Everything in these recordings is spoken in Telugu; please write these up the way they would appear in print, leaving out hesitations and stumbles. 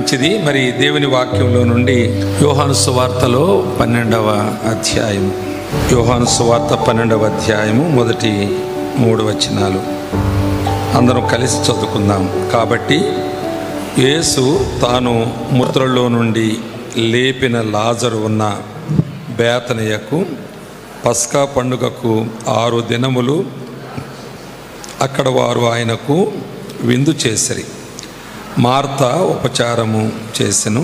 మంచిది. మరి దేవుని వాక్యంలో నుండి యోహాను సువార్తలో 12వ అధ్యాయం, యోహాను సువార్త 12వ అధ్యాయము మొదటి 3 వచనాలు అందరం కలిసి చదువుకుందాం. కాబట్టి యేసు తాను మృతులలో నుండి లేపిన లాజరు ఉన్న బేతనియకు పస్కా పండుగకు 6 దినములు అక్కడ వారు ఆయనకు విందు చేసిరి. మార్త ఉపచారము చేసెను,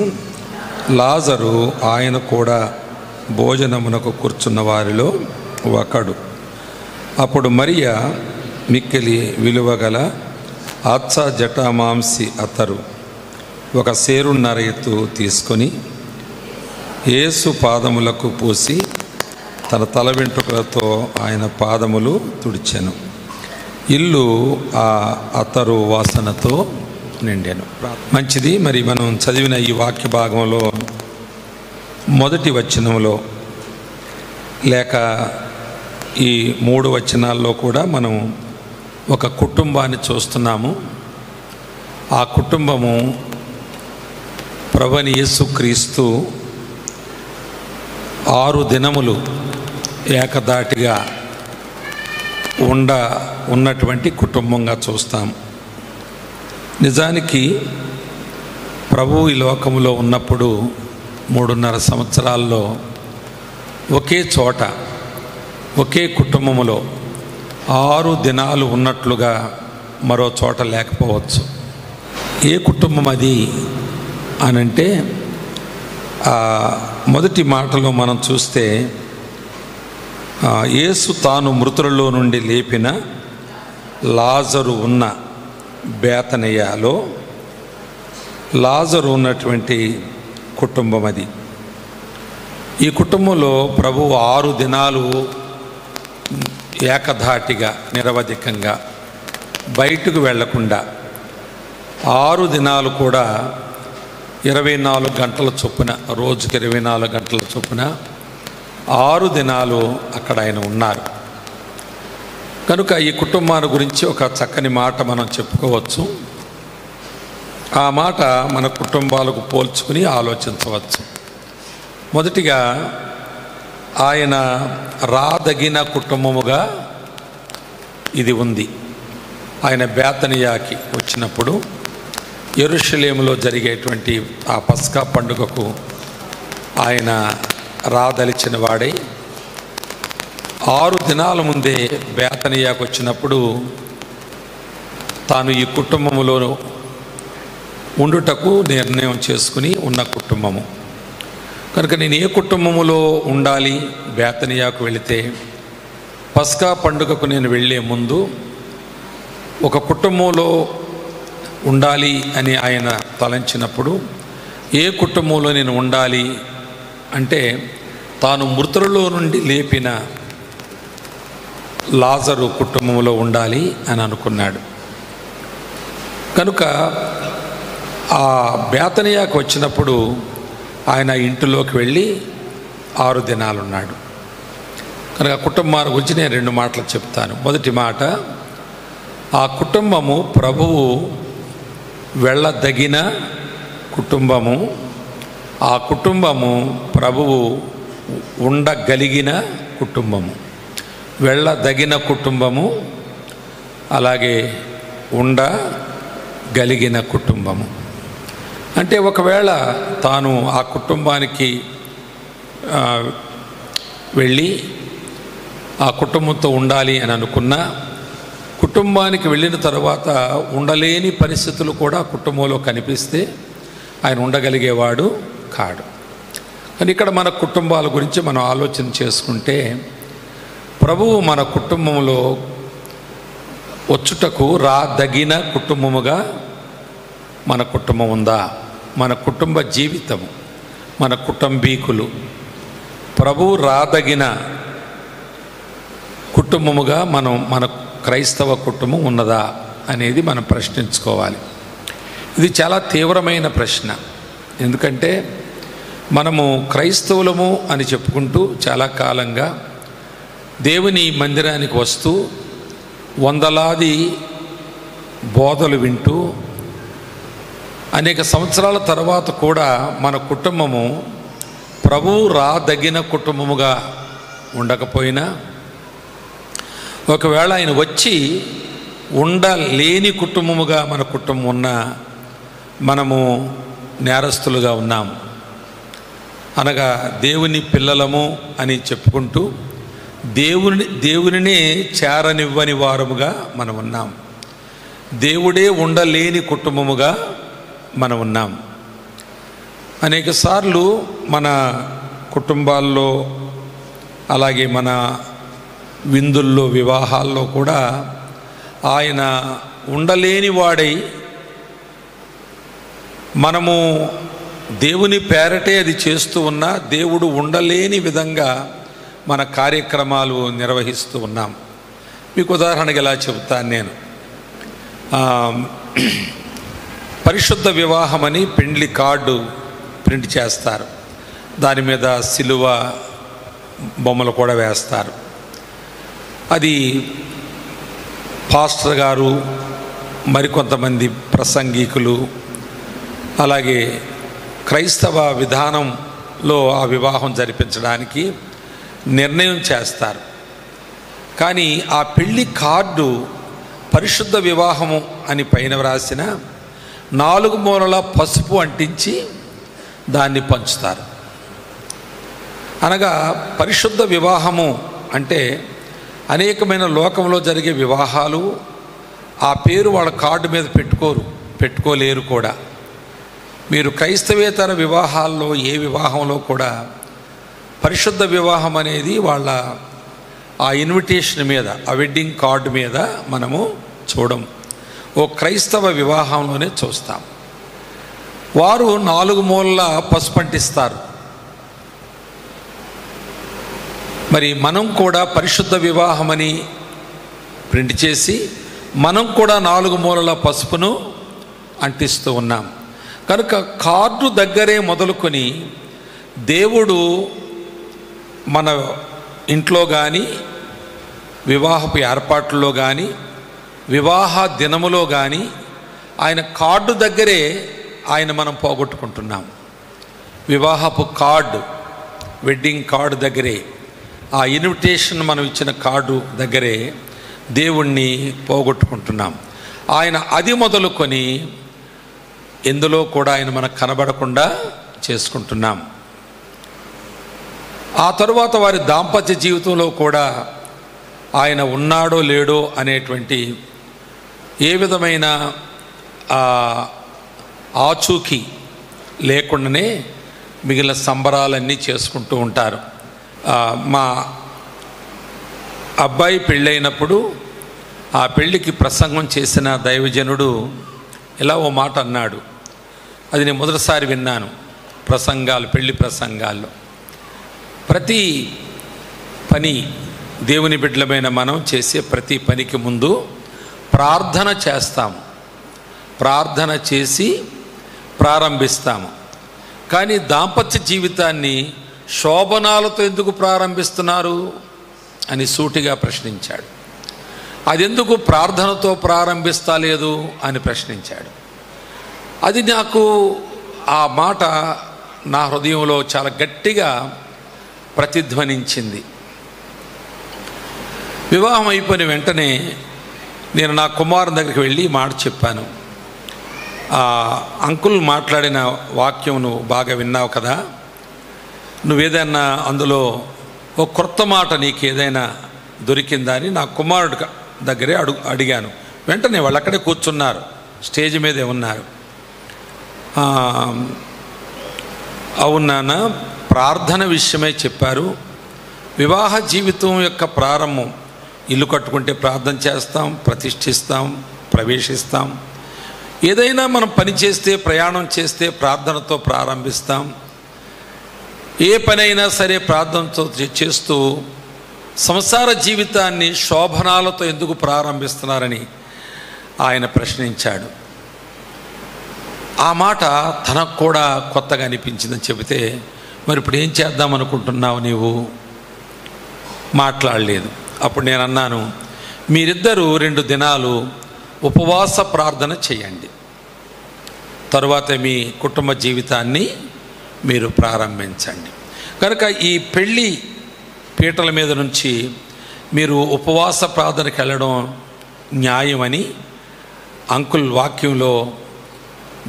లాజరు ఆయన కూడా భోజనమునకు కూర్చున్న వారిలో ఒకడు. అప్పుడు మరియ మిక్కిలి విలువగల అచ్చ జటామాంసి అతరు 1 సేరున్నర ఎత్తు తీసుకొని యేసు పాదములకు పూసి తన తల వెంట్రుకలతో ఆయన పాదములు తుడిచెను. ఇల్లు ఆ అతరు వాసనతో నిండెను. మంచిది. మరి మనం చదివిన ఈ వాక్య భాగంలో మొదటి వచనంలో లేక ఈ 3 వచనాల్లో కూడా మనం ఒక కుటుంబాన్ని చూస్తున్నాము. ఆ కుటుంబము ప్రభువైన యేసుక్రీస్తు 6 దినములు ఏకధాటిగా ఉన్నటువంటి కుటుంబంగా చూస్తాం. నిజానికి ప్రభు ఈ లోకంలో ఉన్నప్పుడు 3.5 సంవత్సరాల్లో ఒకే చోట ఒకే కుటుంబములో 6 దినాలు ఉన్నట్లుగా మరో చోట లేకపోవచ్చు. ఏ కుటుంబం అది అనంటే మొదటి మాటలో మనం చూస్తే యేసు తాను మృతులలో నుండి లేపిన లాజరు ఉన్న బేతనియలో లాజరు ఉన్నటువంటి కుటుంబం అది. ఈ కుటుంబంలో ప్రభు 6 దినాలు ఏకధాటిగా నిరవధికంగా బయటకు వెళ్లకుండా 6 దినాలు కూడా 24 గంటల చొప్పున, రోజుకి 24 గంటల చొప్పున 6 దినాలు అక్కడ ఆయన ఉన్నారు. కనుక ఈ కుటుంబాన్ని గురించి ఒక చక్కని మాట మనం చెప్పుకోవచ్చు. ఆ మాట మన కుటుంబాలకు పోల్చుకుని ఆలోచించవచ్చు. మొదటిగా ఆయన రాదగిన కుటుంబముగా ఇది ఉంది. ఆయన బేతనియాకి వచ్చినప్పుడు యెరూషలేములో జరిగేటువంటి ఆ పస్కా పండుగకు ఆయన రాదలిచిన వాడై 6 దినాల ముందే బేతనియాకు వచ్చినప్పుడు తాను ఈ కుటుంబములో ఉండుటకు నిర్ణయం చేసుకుని ఉన్న కుటుంబము కనుక నేను ఏ కుటుంబములో ఉండాలి, బేతనియాకు వెళితే పస్కా పండుగకు నేను వెళ్ళే ముందు ఒక కుటుంబంలో ఉండాలి అని ఆయన తలంచినప్పుడు ఏ కుటుంబంలో నేను ఉండాలి అంటే తాను మృతులలో నుండి లేపిన లాజరు కుటుంబంలో ఉండాలి అని అనుకున్నాడు. కనుక ఆ బేతనియాకు వచ్చినప్పుడు ఆయన ఇంటిలోకి వెళ్ళి 6 దినాలు ఉన్నాడు. కనుక కుటుంబాల గురించి నేను 2 మాటలు చెప్తాను. మొదటి మాట, ఆ కుటుంబము ప్రభువు వెళ్ళదగిన కుటుంబము, ఆ కుటుంబము ప్రభువు ఉండగలిగిన కుటుంబము. వెళ్ళదగిన కుటుంబము, అలాగే ఉండగలిగిన కుటుంబము. అంటే ఒకవేళ తాను ఆ కుటుంబానికి వెళ్ళి ఆ కుటుంబంతో ఉండాలి అని అనుకున్నా, కుటుంబానికి వెళ్ళిన తర్వాత ఉండలేని పరిస్థితులు కూడా కుటుంబంలో కనిపిస్తే ఆయన ఉండగలిగేవాడు కాడు. కానీ ఇక్కడ మన కుటుంబాల గురించి మనం ఆలోచన చేసుకుంటే ప్రభువు మన కుటుంబంలో వచ్చుటకు రాదగిన కుటుంబముగా మన కుటుంబం ఉందా? మన కుటుంబ జీవితము, మన కుటుంబీకులు ప్రభువు రాదగిన కుటుంబముగా మన క్రైస్తవ కుటుంబం ఉన్నదా అనేది మనం ప్రశ్నించుకోవాలి. ఇది చాలా తీవ్రమైన ప్రశ్న. ఎందుకంటే మనము క్రైస్తవులము అని చెప్పుకుంటూ చాలా కాలంగా దేవుని మందిరానికి వస్తూ వందలాది బోధలు వింటూ అనేక సంవత్సరాల తర్వాత కూడా మన కుటుంబము ప్రభువు రాదగిన కుటుంబముగా ఉండకపోయినా, ఒకవేళ ఆయన వచ్చి ఉండలేని కుటుంబముగా మన కుటుంబం ఉన్నా మనము నేరస్తులుగా ఉన్నాము. అనగా దేవుని పిల్లలము అని చెప్పుకుంటూ దేవునినే చేరనివ్వని వారముగా మనం ఉన్నాం. దేవుడే ఉండలేని కుటుంబముగా మనం ఉన్నాం. అనేక సార్లు మన కుటుంబాల్లో, అలాగే మన విందుల్లో, వివాహాల్లో కూడా ఆయన ఉండలేని వాడై, మనము దేవుని పేరటే అది చేస్తూ ఉన్నా దేవుడు ఉండలేని విధంగా మన కార్యక్రమాలు నిర్వహిస్తూ ఉన్నాం. మీకు ఉదాహరణగా ఇలా చెబుతాను నేను. పరిశుద్ధ వివాహమని పెండ్లి కార్డు ప్రింట్ చేస్తారు. దాని మీద సిలువ బొమ్మలు కూడా వేస్తారు. అది పాస్టర్ గారు, మరికొంతమంది ప్రసంగికులు, అలాగే క్రైస్తవ విధానంలో ఆ వివాహం జరిపించడానికి నిర్ణయం చేస్తారు. కానీ ఆ పెళ్లి కార్డు పరిశుద్ధ వివాహము అని పైన వ్రాసిన 4 మూలల పసుపు అంటించి దాన్ని పంచుతారు. అనగా పరిశుద్ధ వివాహము అంటే అనేకమైన లోకంలో జరిగే వివాహాలు ఆ పేరు వాళ్ళ కార్డు మీద పెట్టుకోలేరు కూడా. మీరు క్రైస్తవేతర వివాహాల్లో ఏ వివాహంలో కూడా పరిశుద్ధ వివాహం అనేది వాళ్ళ ఆ ఇన్విటేషన్ మీద, ఆ వెడ్డింగ్ కార్డు మీద మనము చూడం. ఓ క్రైస్తవ వివాహంలోనే చూస్తాం. వారు 4 మూలల పసుపు అంటిస్తారు. మరి మనం కూడా పరిశుద్ధ వివాహమని ప్రింట్ చేసి మనం కూడా 4 మూలల పసుపును అంటిస్తూ ఉన్నాం. కనుక కార్డు దగ్గరే మొదలుకొని దేవుడు మన ఇంట్లో కానీ, వివాహపు ఏర్పాట్లలో కానీ, వివాహ దినములో కానీ ఆయన కార్డు దగ్గరే ఆయన మనం పోగొట్టుకుంటున్నాం. వివాహపు కార్డు, వెడ్డింగ్ కార్డు దగ్గరే, ఆ ఇన్విటేషన్ మనం ఇచ్చిన కార్డు దగ్గరే దేవుణ్ణి పోగొట్టుకుంటున్నాం. ఆయన అది మొదలుకొని ఎందులో కూడా ఆయన మనకు కనబడకుండా చేసుకుంటున్నాం. ఆ తరువాత వారి దాంపత్య జీవితంలో కూడా ఆయన ఉన్నాడో లేడో అనేటువంటి ఏ విధమైన ఆచూకీ లేకుండానే మిగిలిన సంబరాలన్నీ చేసుకుంటూ ఉంటారు. మా అబ్బాయి పెళ్ళైనప్పుడు ఆ పెళ్ళికి ప్రసంగం చేసిన దైవజనుడు ఇలా ఓ మాట అన్నాడు. అది నేను మొదటిసారి విన్నాను పెళ్లి ప్రసంగాల్లో. ప్రతి పని, దేవుని బిడ్డలమైన మనం చేసే ప్రతి పనికి ముందు ప్రార్థన చేస్తాము, ప్రార్థన చేసి ప్రారంభిస్తాము. కానీ దాంపత్య జీవితాన్ని శోభనాలతో ఎందుకు ప్రారంభిస్తున్నారు అని సూటిగా ప్రశ్నించాడు. అదెందుకు ప్రార్థనతో ప్రారంభిస్తలేదు అని ప్రశ్నించాడు. అది నాకు, ఆ మాట నా హృదయంలో చాలా గట్టిగా ప్రతిధ్వనించింది. వివాహం అయిపోయిన వెంటనే నేను నా కుమారుని దగ్గరికి వెళ్ళి మాట చెప్పాను. అంకుల్ మాట్లాడిన వాక్యం నువ్వు బాగా విన్నావు కదా, నువ్వేదైనా అందులో ఓ క్రొత్త మాట నీకు ఏదైనా దొరికిందా అని నా కుమారుడి దగ్గరే అడిగాను. వెంటనే వాళ్ళు అక్కడే కూర్చున్నారు, స్టేజ్ మీదే ఉన్నారు. అవును నాన్న, ప్రార్థన విషయమై చెప్పారు. వివాహ జీవితం యొక్క ప్రారంభం, ఇల్లు కట్టుకుంటే ప్రార్థన చేస్తాం, ప్రతిష్ఠిస్తాం, ప్రవేశిస్తాం. ఏదైనా మనం పని చేస్తే, ప్రయాణం చేస్తే ప్రార్థనతో ప్రారంభిస్తాం. ఏ పనైనా సరే ప్రార్థనతో చేస్తూ సంసార జీవితాన్ని శోభనాలతో ఎందుకు ప్రారంభిస్తున్నారని ఆయన ప్రశ్నించాడు. ఆ మాట తనకు కూడా కొత్తగా అనిపించిందని చెబితే, మరి ఇప్పుడు ఏం చేద్దాం అనుకుంటున్నావు నీవు? మాట్లాడలేదు. అప్పుడు నేను అన్నాను, మీరిద్దరూ 2 దినాలు ఉపవాస ప్రార్థన చేయండి. తరువాత మీ కుటుంబ జీవితాన్ని మీరు ప్రారంభించండి. కనుక ఈ పెళ్ళి పీటల మీద నుంచి మీరు ఉపవాస ప్రార్థనకి వెళ్ళడం న్యాయమని అంకుల్ వాక్యంలో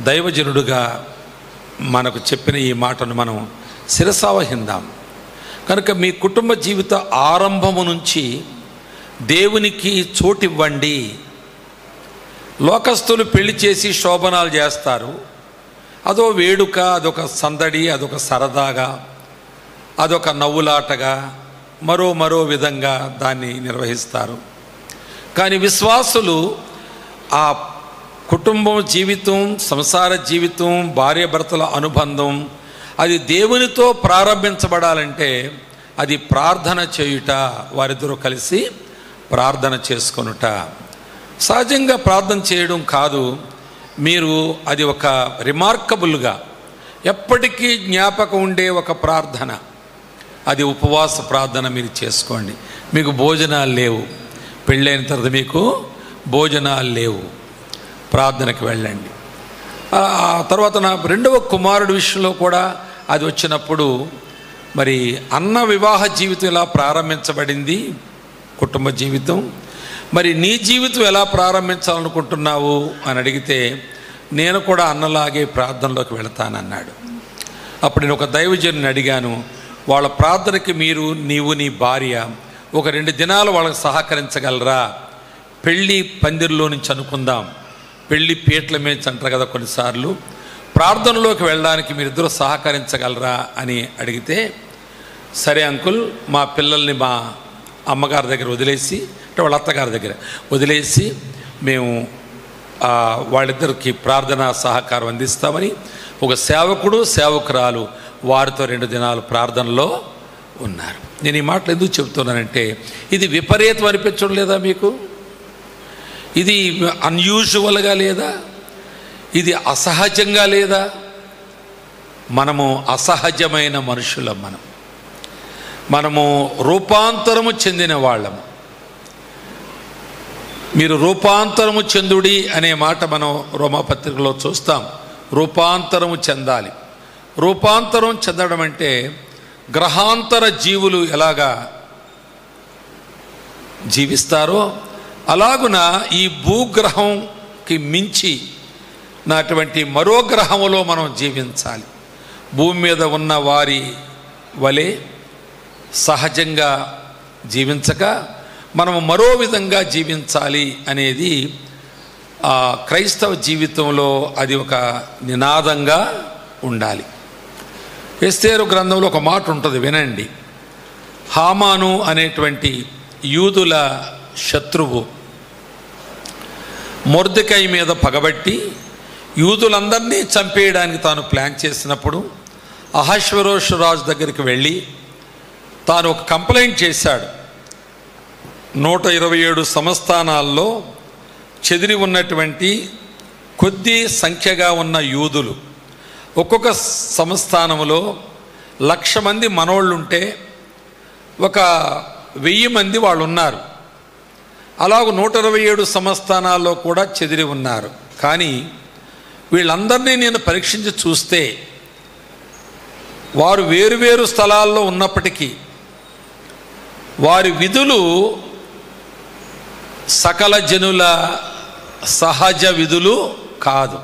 దైవజనుడుగా మనకు చెప్పిన ఈ మాటను మనం శిరసావహిందాం. కనుక మీ కుటుంబ జీవిత ఆరంభము నుంచి దేవునికి చోటివ్వండి. లోకస్తులు పెళ్లి చేసి శోభనాలు చేస్తారు. అదో వేడుక, అదొక సందడి, అదొక సరదాగా, అదొక నవ్వులాటగా, మరో విధంగా దాన్ని నిర్వహిస్తారు. కానీ విశ్వాసులు ఆ కుటుంబం జీవితం, సంసార జీవితం, భార్యాభర్తల అనుబంధం అది దేవునితో ప్రారంభించబడాలంటే అది ప్రార్థన చేయుట, వారిద్దరూ కలిసి ప్రార్థన చేసుకొనుట. సహజంగా ప్రార్థన చేయడం కాదు, మీరు అది ఒక రిమార్కబుల్గా ఎప్పటికీ జ్ఞాపకం ఉండే ఒక ప్రార్థన, అది ఉపవాస ప్రార్థన మీరు చేసుకోండి. మీకు భోజనాలు లేవు, పెళ్ళైన తర్వాత మీకు భోజనాలు లేవు, ప్రార్థనకి వెళ్ళండి. ఆ తర్వాత నా రెండవ కుమారుడి విషయంలో కూడా అది వచ్చినప్పుడు మరి అన్న వివాహ జీవితం ఎలా ప్రారంభించబడింది, కుటుంబ జీవితం, మరి నీ జీవితం ఎలా ప్రారంభించాలనుకుంటున్నావు అని అడిగితే నేను కూడా అన్నలాగే ప్రార్థనలోకి వెళతానన్నాడు. అప్పుడు నేను ఒక దైవజనుని అడిగాను, వాళ్ళ ప్రార్థనకి నీవు నీ భార్య ఒక 2 దినాలు వాళ్ళకి సహకరించగలరా? పెళ్ళి పందిరిలో నుంచి అనుకుందాం, పెళ్ళి పీటల మీద అంటారు కదా కొన్నిసార్లు, ప్రార్థనలోకి వెళ్ళడానికి మీరిద్దరూ సహకరించగలరా అని అడిగితే, సరే అంకుల్, మా పిల్లల్ని మా అమ్మగారి దగ్గర వదిలేసి, అంటే వాళ్ళ అత్తగారి దగ్గర వదిలేసి మేము వాళ్ళిద్దరికి ప్రార్థనా సహకారం అందిస్తామని ఒక సేవకుడు సేవకురాలు వారితో 2 దినాలు ప్రార్థనలో ఉన్నారు. నేను ఈ మాటలు ఎందుకు చెబుతున్నానంటే ఇది విపరీతం అనిపించడం లేదా మీకు? ఇది అన్యూజువల్గా లేదా? ఇది అసహజంగా లేదా? మనము అసహజమైన మనుషులం, మనము రూపాంతరము చెందిన వాళ్ళము. మీరు రూపాంతరము చెందుడి అనే మాట మనం రోమాపత్రికలో చూస్తాం. రూపాంతరము చెందాలి. రూపాంతరం చెందడం అంటే గ్రహాంతర జీవులు ఎలాగా జీవిస్తారో అలాగున ఈ భూగ్రహంకి మించి నాటువంటి మరో గ్రహములో మనం జీవించాలి. భూమి మీద ఉన్న వారి వలె సహజంగా జీవించక మనము మరో విధంగా జీవించాలి అనేది క్రైస్తవ జీవితంలో అది ఒక నినాదంగా ఉండాలి. ఎస్తేరు గ్రంథంలో ఒక మాట ఉంటుంది, వినండి. హామాను అనేటువంటి యూదుల శత్రువు మొర్దెకై మీద పగబట్టి యూదులందరినీ చంపేయడానికి తాను ప్లాన్ చేసినప్పుడు అహష్వేరోషు రాజు దగ్గరికి వెళ్ళి తాను ఒక కంప్లైంట్ చేశాడు. 127 సంస్థానాల్లో చెదిరి ఉన్నటువంటి కొద్ది సంఖ్యగా ఉన్న యూదులు, ఒక్కొక్క సంస్థానంలో 1,00,000 మంది మనోళ్ళుంటే ఒక 1000 మంది వాళ్ళు ఉన్నారు. అలాగూ 127 సంస్థానాల్లో కూడా చెదిరి ఉన్నారు. కానీ వీళ్ళందరినీ నేను పరీక్షించి చూస్తే వారు వేరువేరు స్థలాల్లో ఉన్నప్పటికీ వారి విధులు సకల జనుల సహజ విధులు కాదు.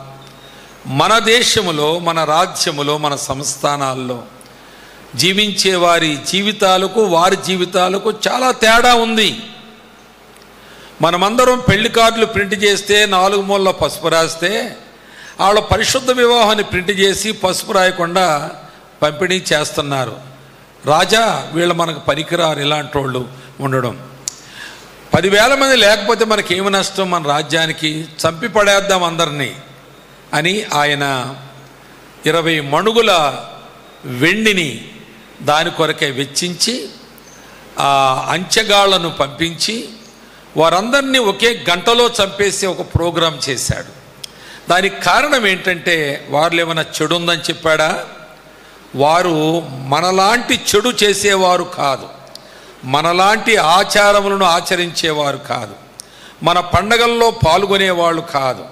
మన దేశములో, మన రాజ్యములో, మన సంస్థానాల్లో జీవించే వారి జీవితాలకు వారి జీవితాలకు చాలా తేడా ఉంది. మనమందరం పెళ్లి కార్డులు ప్రింట్ చేస్తే 4 మూలల పసుపు రాస్తే వాళ్ళ పరిశుద్ధ వివాహాన్ని ప్రింట్ చేసి పసుపు రాయకుండా పంపిణీ చేస్తున్నారు. రాజా, వీళ్ళు మనకు పనికిరారు ఇలాంటి వాళ్ళు ఉండడం. 10,000 మంది లేకపోతే మనకేమి నష్టం, మన రాజ్యానికి చంపి పడేద్దాం అందరినీ అని ఆయన 20 మణుగుల వెండిని దాని కొరకే వెచ్చించి ఆ అంచెగాళ్లను పంపించి వారందరినీ ఒకే గంటలో చంపేసి ఒక ప్రోగ్రాం చేశాడు. దానికి కారణం ఏంటంటే వారిలో ఏమైనా చెడు ఉందని చెప్పాడా? వారు మనలాంటి చెడు చేసేవారు కాదు, మనలాంటి ఆచారములను ఆచరించేవారు కాదు, మన పండగల్లో పాల్గొనేవాళ్ళు కాదు.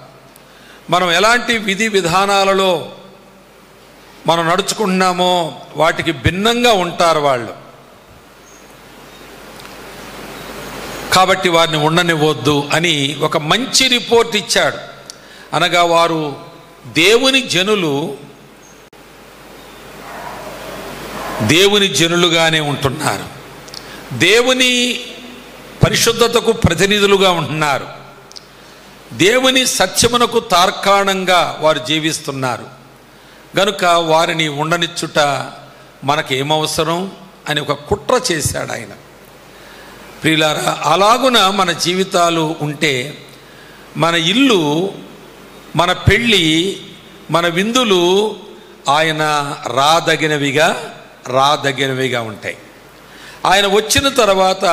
మనం ఎలాంటి విధి విధానాలలో మనం నడుచుకుంటున్నామో వాటికి భిన్నంగా ఉంటారు వాళ్ళు. కాబట్టి వారిని ఉండనివ్వద్దు అని ఒక మంచి రిపోర్ట్ ఇచ్చాడు. అనగా వారు దేవుని జనులుగానే ఉంటున్నారు, దేవుని పరిశుద్ధతకు ప్రతినిధులుగా ఉంటున్నారు, దేవుని సత్యమునకు తార్కాణంగా వారు జీవిస్తున్నారు. గనుక వారిని ఉండనిచ్చుట మనకేమవసరం అని ఒక కుట్ర చేశాడు ఆయన. ప్రియులారా, అలాగున మన జీవితాలు ఉంటే మన ఇల్లు, మన పెళ్ళి, మన విందులు ఆయన రాదగినవిగా ఉంటాయి. ఆయన వచ్చిన తర్వాత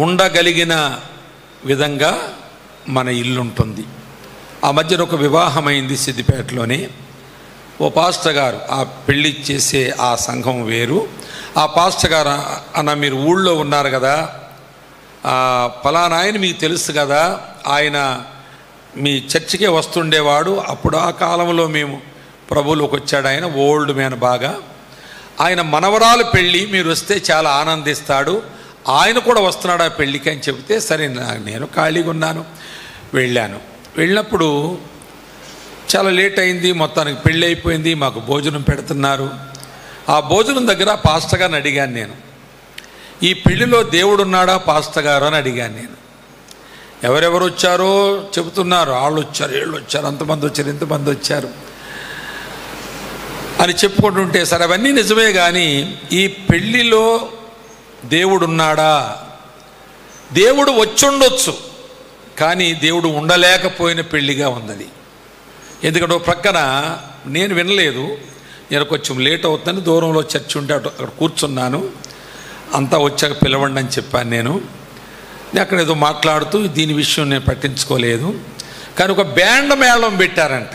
ఉండగలిగిన విధంగా మన ఇల్లు ఉంటుంది. ఆ మధ్యన ఒక వివాహమైంది సిద్దిపేటలోనే. ఓ పాస్టర్ గారు, ఆ పెళ్ళి చేసే ఆ సంఘం వేరు. ఆ పాస్టర్ గారు అన్న, మీరు ఊళ్ళో ఉన్నారు కదా, ఫలానా ఆయన మీకు తెలుసు కదా, ఆయన మీ చర్చికే వస్తుండేవాడు, అప్పుడు ఆ కాలంలో మేము ప్రభువులోకి వచ్చాడు ఆయన, ఓల్డ్ మ్యాన్ బాగా. ఆయన మనవరాలు పెళ్ళి, మీరు వస్తే చాలా ఆనందిస్తాడు, ఆయన కూడా వస్తున్నాడు ఆ పెళ్ళికి అని చెబితే, సరే నేను ఖాళీగా ఉన్నాను, వెళ్ళినప్పుడు చాలా లేట్ అయింది, మొత్తానికి పెళ్ళి అయిపోయింది, మాకు భోజనం పెడుతున్నారు. ఆ భోజనం దగ్గర పాస్టర్ గారిని అడిగాను నేను, ఈ పెళ్లిలో దేవుడు ఉన్నాడా పాస్టర్ గారు అని అడిగాను నేను. ఎవరెవరు వచ్చారో చెబుతున్నారు, వాళ్ళు వచ్చారు, వీళ్ళు వచ్చారు, అంతమంది వచ్చారు, ఇంతమంది వచ్చారు అని చెప్పుకుంటుంటే, సరే అవన్నీ నిజమే, కానీ ఈ పెళ్ళిలో దేవుడు ఉన్నాడా? దేవుడు వచ్చుండొచ్చు, కానీ దేవుడు ఉండలేకపోయిన పెళ్ళిగా ఉన్నది. ఎందుకంటే ఒక ప్రక్కన నేను వినలేదు, నేను కొంచెం లేట్ అవుతుందని దూరంలో చర్చి ఉంటే అక్కడ కూర్చున్నాను. అంతా వచ్చాక పిలవండి అని చెప్పాను నేను అక్కడ ఏదో మాట్లాడుతూ, దీని విషయం నేను పట్టించుకోలేదు. కానీ ఒక బ్యాండ్ మేళం పెట్టారంట.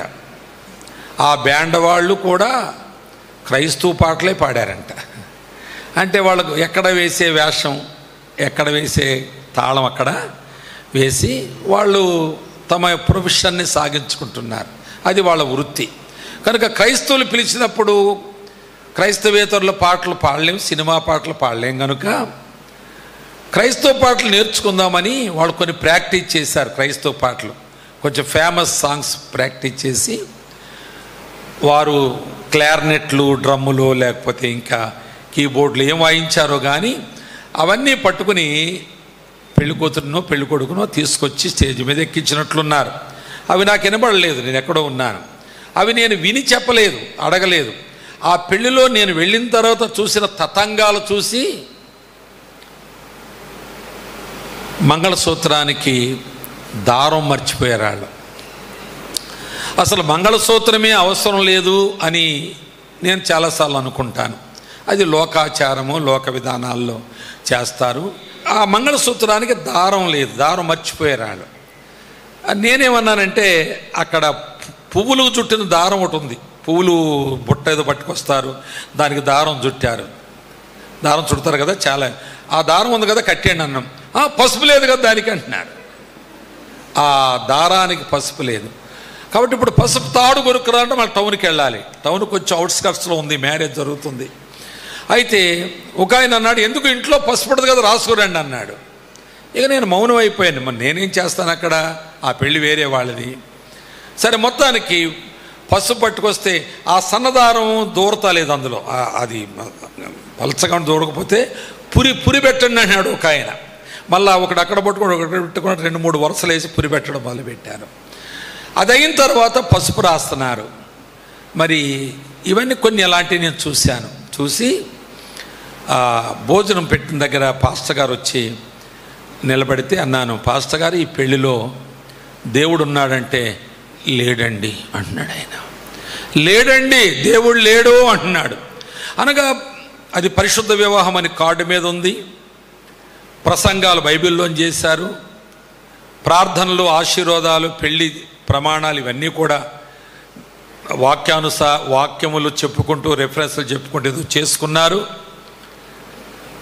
ఆ బ్యాండ్ వాళ్ళు కూడా క్రైస్తవ పాటలే పాడారంట. అంటే వాళ్ళకు ఎక్కడ వేసే వేషం, ఎక్కడ వేసే తాళం అక్కడ వేసి వాళ్ళు తమ ప్రొఫెషన్ని సాగించుకుంటున్నారు. అది వాళ్ళ వృత్తి. కనుక క్రైస్తవులు పిలిచినప్పుడు క్రైస్తవేతరుల పాటలు పాడలేం, సినిమా పాటలు పాడలేం. కనుక క్రైస్తవ పాటలు నేర్చుకుందామని వాళ్ళు కొన్ని ప్రాక్టీస్ చేశారు. క్రైస్తవ పాటలు కొంచెం ఫేమస్ సాంగ్స్ ప్రాక్టీస్ చేసి, వారు క్లారినెట్లు, డ్రమ్ములు, లేకపోతే ఇంకా కీబోర్డులు ఏం వాయించారో కానీ అవన్నీ పట్టుకుని పెళ్లి కూతురునో పెళ్లి కొడుకునో తీసుకొచ్చి స్టేజ్ మీద ఎక్కించినట్లున్నారు. అవి నాకు వినబడలేదు, నేను ఎక్కడో ఉన్నాను. అవి నేను విని చెప్పలేదు, అడగలేదు. ఆ పెళ్లిలో నేను వెళ్ళిన తర్వాత చూసిన తతంగాలు చూసి మంగళసూత్రానికి దారం మర్చిపోయారు వాళ్ళు. అసలు మంగళసూత్రమే అవసరం లేదు అని నేను చాలాసార్లు అనుకుంటాను. అది లోకాచారము, లోక విధానాల్లో చేస్తారు. ఆ మంగళసూత్రానికి దారం లేదు, దారం మర్చిపోయారు వాళ్ళు. నేనేమన్నానంటే, అక్కడ పువ్వులకు చుట్టిన దారం ఒకటి ఉంది, పువ్వులు బుట్ట ఏదో పట్టుకొస్తారు, దానికి దారం చుట్టారు, దారం చుడతారు కదా, చాలా ఆ దారం ఉంది కదా కట్టేయండి అన్నాం. పసుపు లేదు కదా దానికి అంటున్నాడు. ఆ దారానికి పసుపు లేదు కాబట్టి ఇప్పుడు పసుపు తాడు కొనుక్కురాలంటే మళ్ళీ టౌన్కి వెళ్ళాలి. టౌన్ కొంచెం అవుట్స్కట్స్లో ఉంది, మ్యారేజ్ జరుగుతుంది. అయితే ఒక ఆయన అన్నాడు, ఎందుకు ఇంట్లో పసుపు పడదు కదా రాసుకోరండి అన్నాడు. ఇక నేను మౌనం అయిపోయాను. మరి నేనేం చేస్తాను అక్కడ, ఆ పెళ్ళి వేరే వాళ్ళది. సరే మొత్తానికి పసుపు పట్టుకొస్తే ఆ సన్నదారం దూరతలేదు అందులో, అది పలచగా దూరకపోతే పురి పెట్టండి అన్నాడు ఒక ఆయన. మళ్ళీ ఒకటి అక్కడ పట్టుకుని ఒకటి పెట్టుకుని 2-3 వరుసలు వేసి పురి పెట్టడం మొదలుపెట్టారు. అది అయిన తర్వాత పసుపు రాస్తున్నారు. మరి ఇవన్నీ కొన్ని అలాంటివి నేను చూసి భోజనం పెట్టిన దగ్గర పాస్టర్ గారు వచ్చి నిలబడితే అన్నాను, పాస్టర్ గారు ఈ పెళ్లిలో దేవుడు ఉన్నాడంటే లేడండి అంటున్నాడు ఆయన. లేడండి, దేవుడు లేడు అంటున్నాడు. అనగా అది పరిశుద్ధ వివాహం అని కార్డు మీద ఉంది, ప్రసంగాలు బైబిల్లో చేశారు, ప్రార్థనలు, ఆశీర్వాదాలు, పెళ్లి ప్రమాణాలు ఇవన్నీ కూడా వాక్యములు చెప్పుకుంటూ, రెఫరెన్స్లు చెప్పుకుంటూ ఏదో చేసుకున్నారు.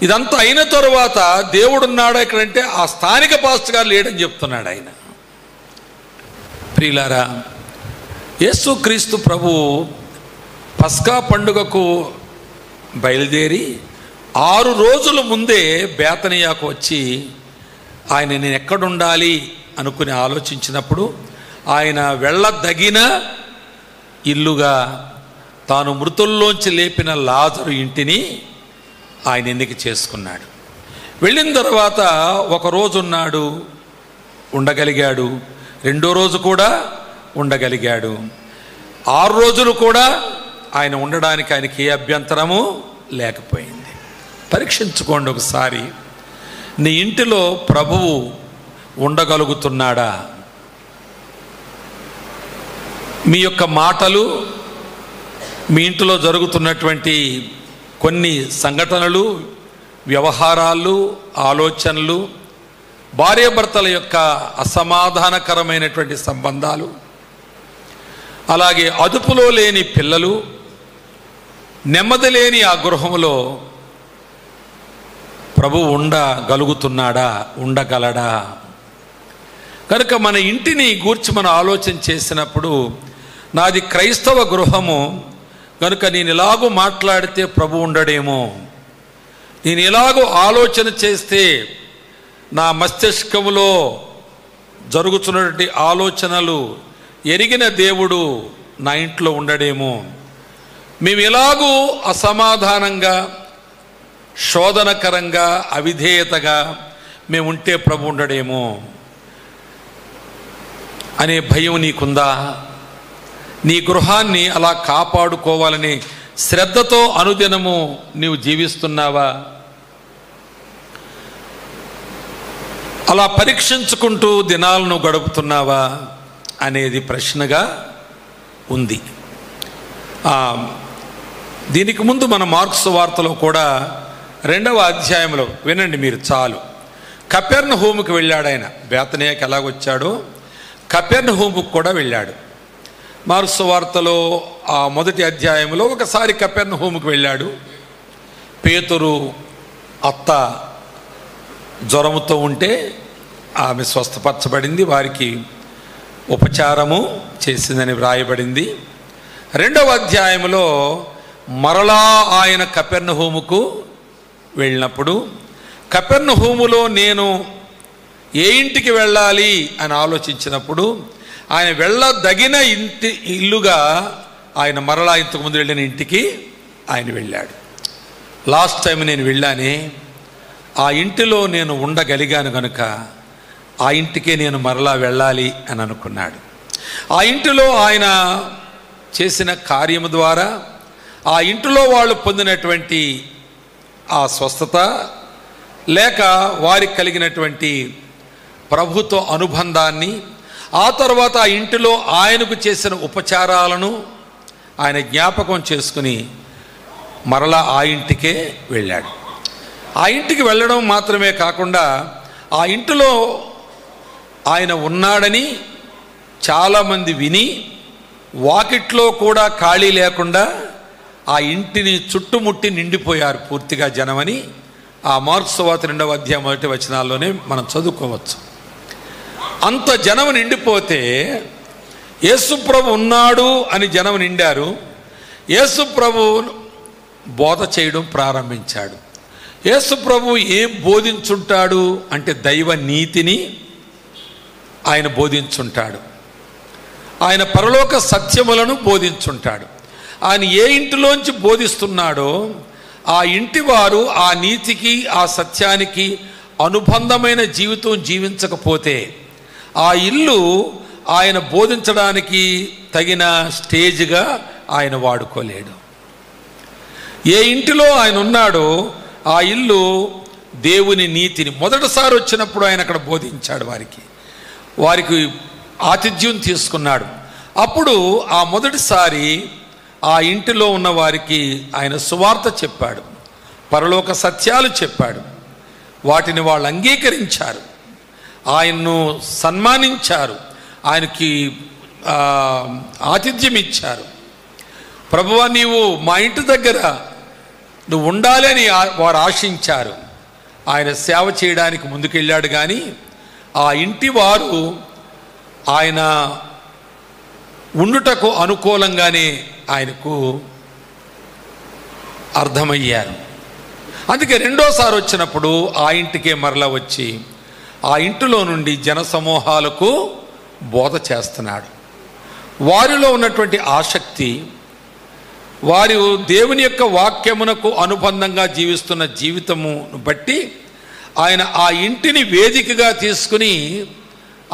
ఇదంతా అయిన తరువాత దేవుడున్నాడు ఎక్కడంటే ఆ స్థానిక పాస్టర్ గారు లేడని చెప్తున్నాడు ఆయన. ప్రియులారా, యేసుక్రీస్తు ప్రభు పస్కా పండుగకు బయలుదేరి 6 రోజుల ముందే బేతనియాకు వచ్చి ఆయన నేను ఎక్కడుండాలి అనుకుని ఆలోచించినప్పుడు ఆయన వెళ్ళదగిన ఇల్లుగా తాను మృతుల్లోంచి లేపిన లాజరు ఇంటిని ఆయన ఎన్నిక చేసుకున్నాడు. వెళ్ళిన తర్వాత 1 రోజు ఉన్నాడు, ఉండగలిగాడు. 2వ రోజు కూడా ఉండగలిగాడు. 6 రోజులు కూడా ఆయన ఉండడానికి ఆయనకి ఏ అభ్యంతరము లేకపోయింది. పరీక్షించుకోండి ఒకసారి, నీ ఇంటిలో ప్రభువు ఉండగలుగుతున్నాడా? మీ యొక్క మాటలు, మీ ఇంటిలో జరుగుతున్నటువంటి కొన్ని సంఘటనలు, వ్యవహారాలు, ఆలోచనలు, భార్యాభర్తల యొక్క అసమాధానకరమైనటువంటి సంబంధాలు, అలాగే అదుపులో లేని పిల్లలు, నెమ్మది లేని ఆ గృహంలో ప్రభు ఉండగలుగుతున్నాడా, ఉండగలడా? కనుక మన ఇంటిని గూర్చి మనం ఆలోచన చేసినప్పుడు, నాది క్రైస్తవ గృహము కనుక నేను ఇలాగూ మాట్లాడితే ప్రభు ఉండడేమో, నేను ఇలాగూ ఆలోచన చేస్తే నా మస్తిష్కములో జరుగుతున్నటువంటి ఆలోచనలు ఎరిగిన దేవుడు నా ఇంట్లో ఉండడేమో, మేము ఇలాగూ అసమాధానంగా, శోధనకరంగా, అవిధేయతగా మేము ఉంటే ప్రభు ఉండడేమో అనే భయం నీకుందా? నీ గృహాన్ని అలా కాపాడుకోవాలని శ్రద్ధతో అనుదినము నీవు జీవిస్తున్నావా? అలా పరీక్షించుకుంటూ దినాలను గడుపుతున్నావా అనేది ప్రశ్నగా ఉంది. దీనికి ముందు మన మార్క్స్ వార్తలో కూడా 2వ అధ్యాయంలో వినండి మీరు చాలు. కపెర్నహూముకి వెళ్ళాడు ఆయన. బేతనియాకి ఎలాగొచ్చాడో కపెర్నహూముకు కూడా వెళ్ళాడు. మార్క్స్ వార్తలో ఆ 1వ అధ్యాయంలో ఒకసారి కపెర్నహూముకి వెళ్ళాడు. పేతురు అత్త జ్వరముతో ఉంటే ఆమె స్వస్థపరచబడింది, వారికి ఉపచారము చేసిందని వ్రాయబడింది. 2వ అధ్యాయంలో మరలా ఆయన కపెర్నహూముకు వెళ్ళినప్పుడు, కపెర్నహూములో నేను ఏ ఇంటికి వెళ్ళాలి అని ఆలోచించినప్పుడు ఆయన వెళ్ళదగిన ఇల్లుగా ఆయన మరలా ఇంతకుముందు వెళ్ళిన ఇంటికి ఆయన వెళ్ళాడు. లాస్ట్ టైం నేను వెళ్ళానే, ఆ ఇంటిలో నేను ఉండగలిగాను కనుక ఆ ఇంటికే నేను మరలా వెళ్ళాలి అని అనుకున్నాడు. ఆ ఇంటిలో ఆయన చేసిన కార్యము ద్వారా ఆ ఇంటిలో వాళ్ళు పొందినటువంటి ఆ స్వస్థత, లేక వారికి కలిగినటువంటి ప్రభుతో అనుబంధాన్ని, ఆ తర్వాత ఆ ఇంటిలో ఆయనకు చేసిన ఉపచారాలను ఆయన జ్ఞాపకం చేసుకుని మరలా ఆ ఇంటికే వెళ్ళాడు. ఆ ఇంటికి వెళ్ళడం మాత్రమే కాకుండా ఆ ఇంటిలో ఆయన ఉన్నాడని చాలామంది విని వాకిట్లో కూడా ఖాళీ లేకుండా ఆ ఇంటిని చుట్టుముట్టి నిండిపోయారు పూర్తిగా జనమని ఆ మార్క్స్ వార్త 2వ అధ్యాయం 1 వచనాల్లోనే మనం చదువుకోవచ్చు. అంత జనం నిండిపోతే యేసుప్రభు ఉన్నాడు అని జనం నిండారు. యేసుప్రభు బోధ చేయడం ప్రారంభించాడు. యేసుప్రభు ఏం బోధించుంటాడు అంటే దైవ నీతిని ఆయన బోధించుంటాడు. ఆయన పరలోక సత్యములను బోధించుంటాడు. ఆయన ఏ ఇంటిలోంచి బోధిస్తున్నాడో ఆ ఇంటి వారు ఆ నీతికి, ఆ సత్యానికి అనుబంధమైన జీవితం జీవించకపోతే ఆ ఇల్లు ఆయన బోధించడానికి తగిన స్టేజ్గా ఆయన వాడుకోలేడు. ఏ ఇంటిలో ఆయన ఉన్నాడో ఆ ఇల్లు దేవుని నీతిని మొదటిసారి వచ్చినప్పుడు ఆయన అక్కడ బోధించాడు. వారికి ఆతిథ్యం తీసుకున్నాడు. అప్పుడు ఆ మొదటిసారి ఆ ఇంటిలో ఉన్న వారికి ఆయన సువార్త చెప్పాడు, పరలోక సత్యాలు చెప్పాడు. వాటిని వాళ్ళు అంగీకరించారు, ఆయన్ను సన్మానించారు, ఆయనకి ఆతిథ్యం ఇచ్చారు. ప్రభువా, నీవు మా ఇంటి దగ్గర నువ్వు ఉండాలని వారు ఆశించారు. ఆయన సేవ చేయడానికి ముందుకెళ్ళాడు. కానీ ఆ ఇంటి వారు ఆయన ఉండుటకు అనుకూలంగానే ఆయనకు అర్థమయ్యారు. అందుకే రెండోసారి వచ్చినప్పుడు ఆ ఇంటికే మరలా వచ్చి ఆ ఇంటిలో నుండి జనసమూహాలకు బోధ చేస్తున్నాడు. వారిలో ఉన్నటువంటి ఆసక్తి, వారు దేవుని యొక్క వాక్యమునకు అనుబంధంగా జీవిస్తున్న జీవితమును బట్టి ఆయన ఆ ఇంటిని వేదికగా తీసుకుని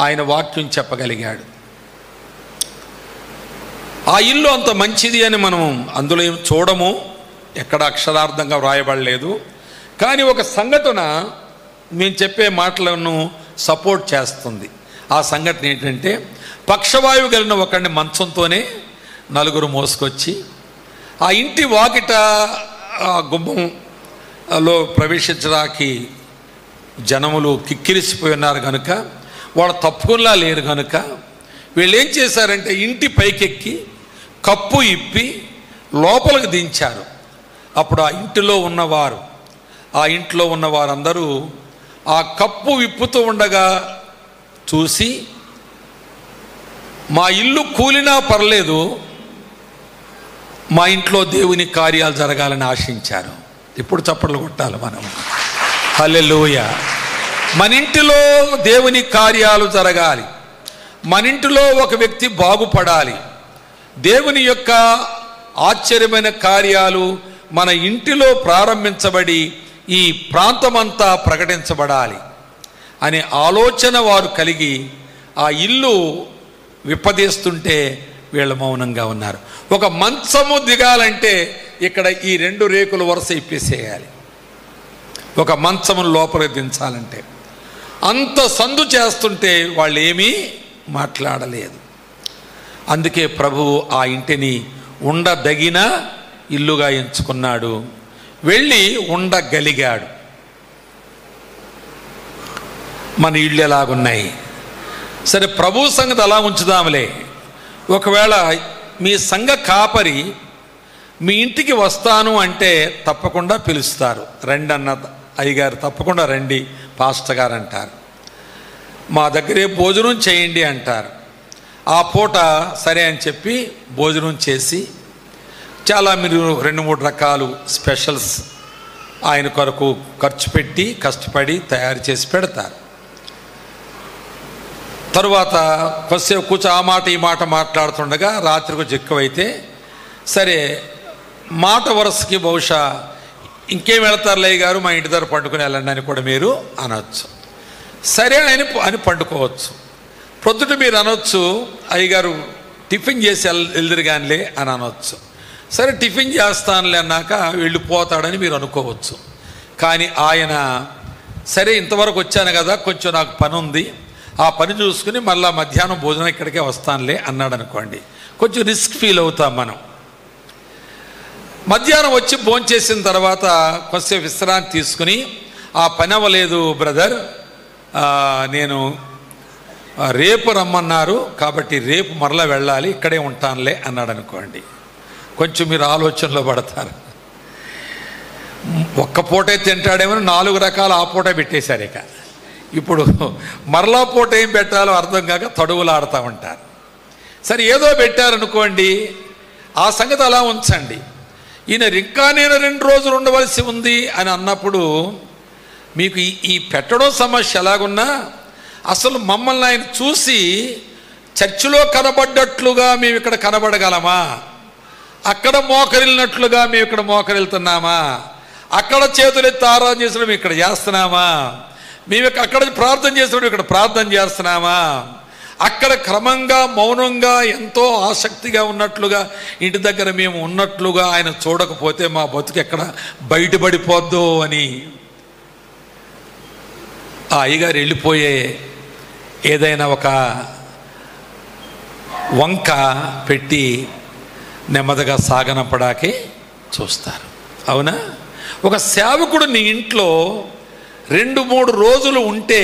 ఆయన వాక్యం చెప్పగలిగాడు. ఆ ఇల్లు అంత మంచిది అని మనం అందులో ఏం చూడము, ఎక్కడ అక్షరార్థంగా వ్రాయబడలేదు. కానీ ఒక సంఘటన మేము చెప్పే మాటలను సపోర్ట్ చేస్తుంది. ఆ సంఘటన ఏంటంటే, పక్షవాయువు కలిగిన ఒకడిని మంచంతోనే నలుగురు మోసుకొచ్చి ఆ ఇంటి వాకిట గుమ్మంలో ప్రవేశించడానికి జనములు కిక్కిరిసిపోయి ఉన్నారు కనుక, వాళ్ళు తప్పుకున్నా లేరు కనుక వీళ్ళు ఏం చేశారంటే ఇంటి పైకెక్కి కప్పు ఇప్పి లోపలికి దించారు. అప్పుడు ఆ ఇంట్లో ఉన్న వారందరూ ఆ కప్పు విప్పుతూ ఉండగా చూసి, మా ఇల్లు కూలినా పర్లేదు, మా ఇంట్లో దేవుని కార్యాలు జరగాలని ఆశించారు. ఇప్పుడు చప్పట్లు కొట్టాలి మనం. హల్లెలూయా. మన ఇంటిలో దేవుని కార్యాలు జరగాలి, మన ఇంటిలో ఒక వ్యక్తి బాగుపడాలి, దేవుని యొక్క ఆశ్చర్యమైన కార్యాలు మన ఇంటిలో ప్రారంభించబడి ఈ ప్రాంతమంతా ప్రకటించబడాలి అనే ఆలోచన వారు కలిగి ఆ ఇల్లు విప్పదీస్తుంటే వీళ్ళు మౌనంగా ఉన్నారు. ఒక మంచము దిగాలంటే ఇక్కడ ఈ 2 రేకులు వరుస ఇప్పేసేయాలి. ఒక మంచమును లోపలికి దించాలంటే అంత సందు చేస్తుంటే వాళ్ళు ఏమీ మాట్లాడలేదు. అందుకే ప్రభువు ఆ ఇంటిని ఉండదగిన ఇల్లుగా ఎంచుకున్నాడు, వెళ్ళి ఉండగలిగాడు. మన ఇళ్ళు ఎలాగున్నాయి? సరే, ప్రభు సంగతి అలా ఉంచుదాంలే. ఒకవేళ మీ సంఘ కాపరి మీ ఇంటికి వస్తాను అంటే తప్పకుండా పిలుస్తారు. రండి అన్న అయ్యగారు, తప్పకుండా రండి పాస్టర్ గారు అంటారు. మా దగ్గరే భోజనం చేయండి అంటారు. ఆ పూట సరే అని చెప్పి భోజనం చేసి చాలా మీరు 2-3 రకాలు స్పెషల్స్ ఆయన కొరకు ఖర్చు పెట్టి కష్టపడి తయారు చేసి పెడతారు. తరువాత కొద్దిసేపు కూర్చో ఆ మాట ఈ మాట మాట్లాడుతుండగా రాత్రికి ఎక్కువైతే సరే మాట వరుసకి బహుశా ఇంకేం వెళతారులే గారు, మా ఇంటి దగ్గర పండుకొని వెళ్ళండి అని కూడా మీరు అనవచ్చు. సరే అని పండుకోవచ్చు. ప్రొద్దుట మీరు అనొచ్చు, అయ్యగారు టిఫిన్ చేసి వెళ్దురు కానిలే అని అనొచ్చు. సరే టిఫిన్ చేస్తానులే అన్నాక వెళ్ళిపోతాడని మీరు అనుకోవచ్చు. కానీ ఆయన సరే ఇంతవరకు వచ్చాను కదా, కొంచెం నాకు పని ఉంది, ఆ పని చూసుకుని మళ్ళీ మధ్యాహ్నం భోజనం ఇక్కడికే వస్తానులే అన్నాడు అనుకోండి, కొంచెం రిస్క్ ఫీల్ అవుతాం మనం. మధ్యాహ్నం వచ్చి భోంచేసిన తర్వాత కొంచెం విశ్రాంతి తీసుకుని, ఆ పని అవ్వలేదు బ్రదర్, నేను రేపు రమ్మన్నారు కాబట్టి రేపు మరలా వెళ్ళాలి, ఇక్కడే ఉంటానులే అన్నాడు అనుకోండి, కొంచెం మీరు ఆలోచనలో పడతారు. ఒక్క పూటే తింటాడేమో 4 రకాలు ఆ పూట పెట్టేశారు. ఇక ఇప్పుడు మరలా పూట ఏం పెట్టాలో అర్థం కాక తడువులాడుతూ ఉంటారు. సరే ఏదో పెట్టారనుకోండి, ఆ సంగతి అలా ఉంచండి. ఈయన ఇంకా నేను 2 రోజులు ఉండవలసి ఉంది అని అన్నప్పుడు మీకు ఈ పెట్టడం సమస్య ఎలాగున్నా అసలు మమ్మల్ని ఆయన చూసి చర్చిలో కనబడ్డట్లుగా మేము ఇక్కడ కనబడగలమా? అక్కడ మోకరిల్లినట్లుగా మేము ఇక్కడ మోకరిల్తున్నామా? అక్కడ చేతులెత్తి ఆరాధన చేసినప్పుడు మేము ఇక్కడ చేస్తున్నామా? మేము అక్కడ ప్రార్థన చేసినప్పుడు ఇక్కడ ప్రార్థన చేస్తున్నామా? అక్కడ క్రమంగా మౌనంగా ఎంతో ఆసక్తిగా ఉన్నట్లుగా ఇంటి దగ్గర మేము ఉన్నట్లుగా ఆయన చూడకపోతే మా బతుకు ఎక్కడ బయటపడిపోద్దో అని ఆ అయ్యగారు వెళ్ళిపోయే ఏదైనా ఒక వంక పెట్టి నెమ్మదిగా సాగనంపడాకే చూస్తారు. అవునా? ఒక సేవకుడు నీ ఇంట్లో 2-3 రోజులు ఉంటే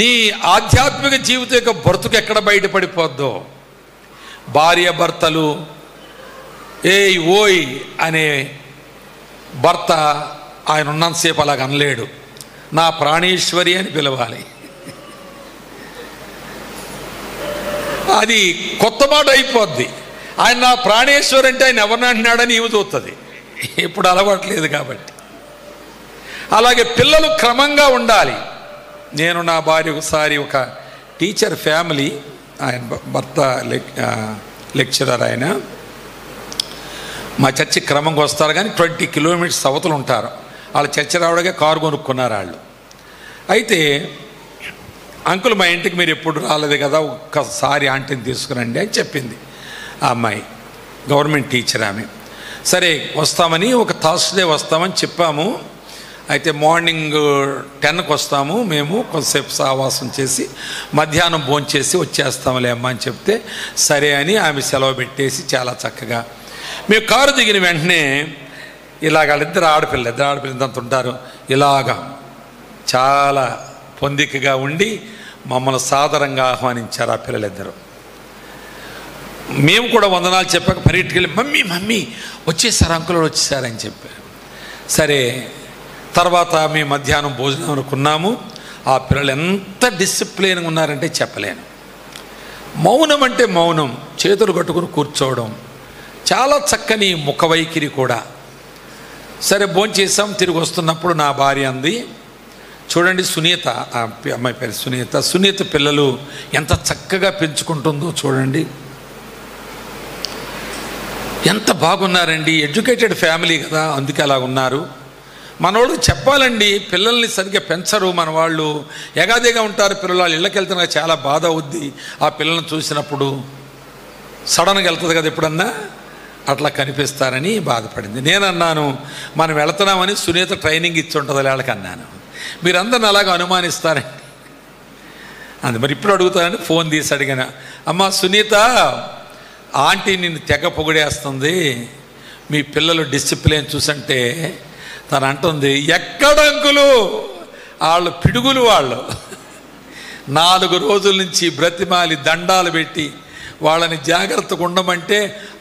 నీ ఆధ్యాత్మిక జీవితం యొక్క బ్రతుకు ఎక్కడ బయటపడిపోద్దో. భార్య భర్తలు ఏయ్ ఓయ్ అనే భర్త ఆయన ఉన్నంతసేపు అలాగ అనలేడు, నా ప్రాణేశ్వరి అని పిలవాలి. అది కొత్త మాట అయిపోద్ది. ఆయన నా ప్రాణేశ్వర్ అంటే ఆయన ఎవరిని అంటున్నాడని ఈమె చూస్తుంది, ఇప్పుడు అలవాట్లేదు కాబట్టి. అలాగే పిల్లలు క్రమంగా ఉండాలి. నేను నా భార్య ఒకసారి ఒక టీచర్ ఫ్యామిలీ, ఆయన భర్త లెక్చరర్, ఆయన మా చర్చి క్రమంగా వస్తారు కానీ 20 కిలోమీటర్స్ అవతలు ఉంటారు. వాళ్ళ చర్చి రావడగా కారు కొనుక్కున్నారు వాళ్ళు. అయితే అంకుల్ మా ఇంటికి మీరు ఎప్పుడు రాలేదు కదా, ఒక్కసారి ఆంటీని తీసుకురండి అని చెప్పింది ఆ అమ్మాయి. గవర్నమెంట్ టీచర్ ఆమె. సరే వస్తామని, ఒక థర్స్డే వస్తామని చెప్పాము. అయితే మార్నింగ్ 10కి వస్తాము మేము, కొంతసేపు సహవాసం చేసి మధ్యాహ్నం భోంచేసి వచ్చేస్తాంలే అమ్మ అని చెప్తే సరే అని ఆమె సెలవు పెట్టేసి చాలా చక్కగా మేము కారు దిగిన వెంటనే ఇలాగ ఇద్దరు ఆడపిల్ల ఇంతంత ఉంటారు, ఇలాగా చాలా పొందికగా ఉండి మమ్మల్ని సాదరంగా ఆహ్వానించారు ఆ పిల్లలిద్దరు. మేము కూడా వందనాలు చెప్పాక పరిగెట్టుకు వెళ్ళి మమ్మీ వచ్చేసారు, అంకులు వచ్చేసారని చెప్పారు. సరే తర్వాత మేము మధ్యాహ్నం భోజనం అనుకున్నాము. ఆ పిల్లలు ఎంత డిసిప్లిన్గా ఉన్నారంటే చెప్పలేను. మౌనం అంటే మౌనం, చేతులు కట్టుకుని కూర్చోవడం, చాలా చక్కని ముఖ వైఖరి కూడా. సరే భోంచేసాం, తిరిగి వస్తున్నప్పుడు నా భార్య అంది, చూడండి సునీత, ఆ అమ్మాయి పేరు సునీత పిల్లలు ఎంత చక్కగా పెంచుకుంటుందో చూడండి, ఎంత బాగున్నారండి, ఎడ్యుకేటెడ్ ఫ్యామిలీ కదా అందుకే అలా ఉన్నారు. మనోళ్ళు చెప్పాలండి, పిల్లల్ని సరిగ్గా పెంచరు, మన వాళ్ళు ఎగాదిగా ఉంటారు. పిల్లలు వాళ్ళు ఇళ్ళకి వెళ్తున్నా చాలా బాధ అవుద్ది ఆ పిల్లల్ని చూసినప్పుడు. సడన్గా వెళ్తుంది కదా ఎప్పుడన్నా, అట్లా కనిపిస్తారని బాధపడింది. నేనన్నాను మనం వెళుతున్నామని సునీత ట్రైనింగ్ ఇచ్చి ఉంటుంది వాళ్ళకి అన్నాను, మీరందరిని అలాగ అనుమానిస్తారండి అందు. మరి ఇప్పుడు అడుగుతానని ఫోన్ తీసి అడిగాను, అమ్మ సునీత ఆంటీ నిన్ను తెగ పొగిడేస్తుంది, మీ పిల్లలు డిసిప్లిన్ చూసంటే తను అంటుంది, ఎక్కడ అంకులు వాళ్ళు పిడుగులు, వాళ్ళు 4 రోజుల నుంచి బ్రతిమాలి దండాలు పెట్టి వాళ్ళని జాగ్రత్తగా ఉండమంటే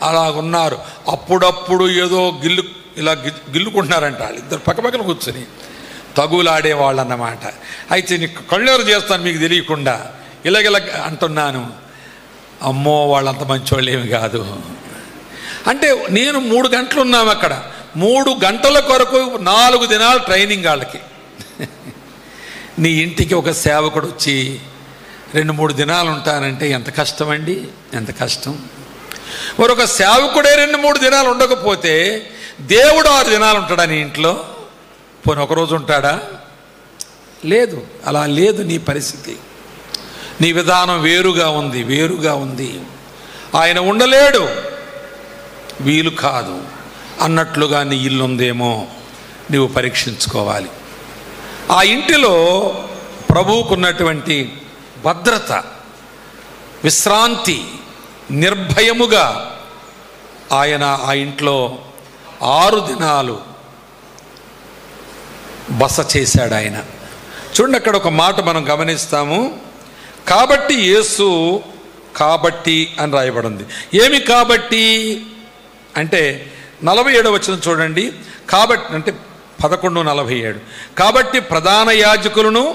అలా ఉన్నారు. అప్పుడప్పుడు ఏదో ఇలా గిల్లుకుంటున్నారంట వాళ్ళు ఇద్దరు పక్కపక్కన కూర్చొని, తగులాడేవాళ్ళు అన్నమాట. అయితే నీకు కళ్ళెవరు చేస్తాను మీకు తెలియకుండా ఇలాగిలా అంటున్నాను. అమ్మో వాళ్ళంత మంచివాళ్ళు ఏమి కాదు అంటే. నేను 3 గంటలు ఉన్నాము అక్కడ, 3 గంటల కొరకు 4 దినాలు ట్రైనింగ్ వాళ్ళకి. నీ ఇంటికి ఒక సేవకుడు వచ్చి 2-3 దినాలు ఉంటానంటే ఎంత కష్టం అండి, ఎంత కష్టం. మరొక సేవకుడే 2-3 దినాలు ఉండకపోతే దేవుడు 6 దినాలు ఉంటాడా నీ ఇంట్లో? పోనీ ఒకరోజు ఉంటాడా? లేదు. అలా లేదు నీ పరిస్థితి, నీ విధానం వేరుగా ఉంది. ఆయన ఉండలేడు, వీలు కాదు అన్నట్లుగా నీ ఇల్లు ఉందేమో నీవు పరీక్షించుకోవాలి. ఆ ఇంటిలో ప్రభువుకున్నటువంటి భద్రత, విశ్రాంతి, నిర్భయముగా ఆయన ఆ ఇంట్లో 6 దినాలు బస చేశాడు ఆయన. చూడండి అక్కడ ఒక మాట మనం గమనిస్తాము, కాబట్టి యేసు కాబట్టి అని రాయబడింది. ఏమి కాబట్టి అంటే 47వ వచనం చూడండి. కాబట్టి అంటే 11:47, కాబట్టి ప్రధాన యాజకులను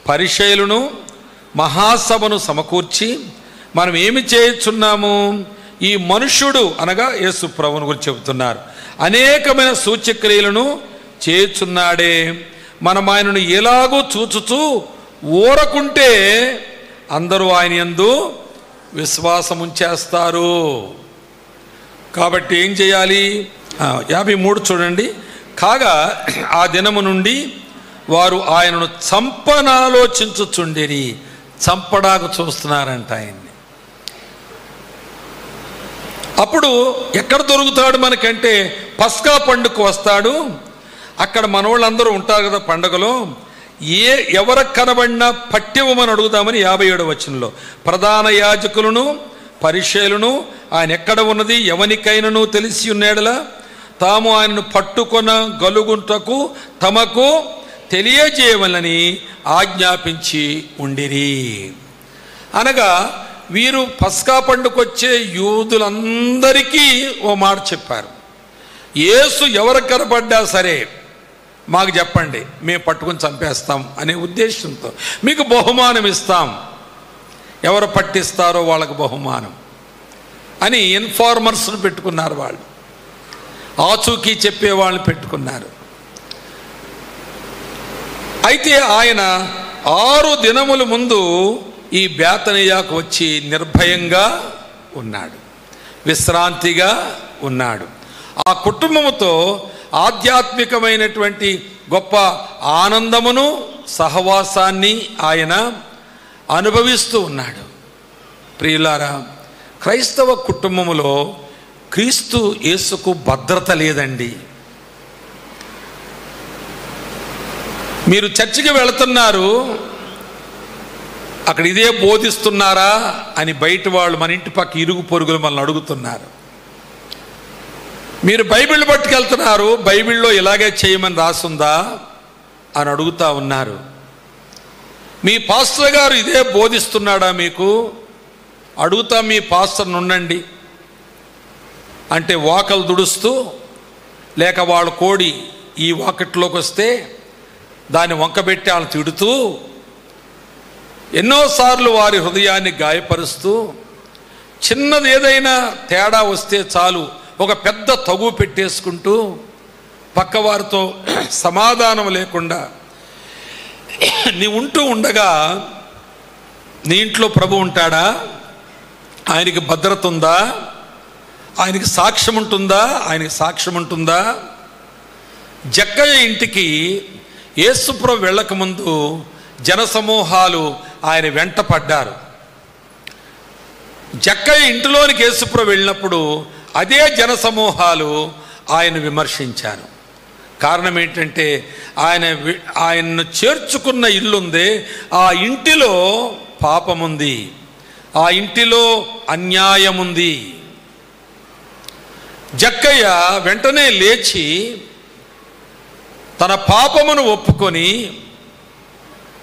పరిసయ్యులను మహాసభను సమకూర్చి మనం ఏమి చేయుచున్నాము, ఈ మనుష్యుడు అనగా యేసు ప్రభువుని గురించి చెబుతున్నారు, అనేకమైన సూచక్రియలను చేయుచున్నాడే, మనం ఆయనను ఎలాగూ చూచుచూ ఊరకుంటే అందరూ ఆయన యందు విశ్వాసం ఉంచేస్తారు. కాబట్టి ఏం చేయాలి? 53 చూడండి. కాగా ఆ దినము నుండి వారు ఆయనను చంపనాలోచించుచుండిరి. చంపడానికి చూస్తున్నారంట ఆయన్ని. అప్పుడు ఎక్కడ దొరుకుతాడు మనకంటే పస్కా పండుగకు వస్తాడు. అక్కడ మనోళ్ళందరూ ఉంటారు కదా పండుగలో. ఎవరికి కనబడినా పట్టివ్వమని అడుగుదామని 57వ వచనంలో ప్రధాన యాజకులను పరిసయ్యులను ఆయన ఎక్కడ ఉన్నది ఎవనికైనను తెలిసి ఉన్నాడలా తాము ఆయనను పట్టుకొన గలుగుంటకు తమకు తెలియజేయవలని ఆజ్ఞాపించి ఉండిరి. అనగా వీరు పస్కా పండుగొచ్చే యూదులందరికీ ఓ మాట చెప్పారు, యేసు ఎవరు కనబడ్డా సరే మాకు చెప్పండి, మేము పట్టుకొని చంపేస్తాం అనే ఉద్దేశంతో మీకు బహుమానం ఇస్తాం. ఎవరు పట్టిస్తారో వాళ్ళకు బహుమానం అని ఇన్ఫార్మర్స్ను పెట్టుకున్నారు. వాళ్ళు ఆచూకీ చెప్పే వాళ్ళని పెట్టుకున్నారు. అయితే ఆయన 6 దినముల ముందు ఈ బేతనియాకు వచ్చి నిర్భయంగా ఉన్నాడు, విశ్రాంతిగా ఉన్నాడు. ఆ కుటుంబముతో ఆధ్యాత్మికమైనటువంటి గొప్ప ఆనందమును సహవాసాన్ని ఆయన అనుభవిస్తూ ఉన్నాడు. ప్రియులారా, క్రైస్తవ కుటుంబములో క్రీస్తు యేసుకు భద్రత లేదండి. మీరు చర్చికి వెళుతున్నారు, అక్కడ ఇదే బోధిస్తున్నారా అని బయట వాళ్ళు, మన ఇంటి పక్క ఇరుగు పొరుగులు మనల్ని అడుగుతున్నారు. మీరు బైబిల్ పట్టుకెళ్తున్నారు, బైబిల్లో ఇలాగే చేయమని రాసుందా అని అడుగుతూ ఉన్నారు. మీ పాస్టర్ గారు ఇదే బోధిస్తున్నాడా మీకు? అడుగుతా, మీ పాస్టర్ని ఉండండి అంటే వాకలు దుడుస్తూ, లేక వాళ్ళ కోడి ఈ వాకిట్లోకి వస్తే దాన్ని వంకబెట్టి వాళ్ళని తిడుతూ, ఎన్నోసార్లు వారి హృదయాన్ని గాయపరుస్తూ, చిన్నది ఏదైనా తేడా వస్తే చాలు ఒక పెద్ద తగు పెట్టేసుకుంటూ, పక్కవారితో సమాధానం లేకుండా నీ ఉంటూ ఉండగా నీ ఇంట్లో ప్రభు ఉంటాడా? ఆయనకి భద్రత ఉందా? ఆయనకి సాక్ష్యం ఉంటుందా? ఆయనకి సాక్ష్యం ఉంటుందా? జక్కయ్య ఇంటికి యేసుప్రభు వెళ్ళకముందు జనసమూహాలు ఆయన వెంట పడ్డారు. జక్కయ్య ఇంటిలోనికి యేసుప్రభు వెళ్ళినప్పుడు అదే జనసమూహాలు ఆయన విమర్శించారు. కారణం ఏంటంటే ఆయన్ను చేర్చుకున్న ఇల్లుంది, ఆ ఇంటిలో పాపముంది, ఆ ఇంటిలో అన్యాయముంది. జక్కయ్య వెంటనే లేచి తన పాపమును ఒప్పుకొని,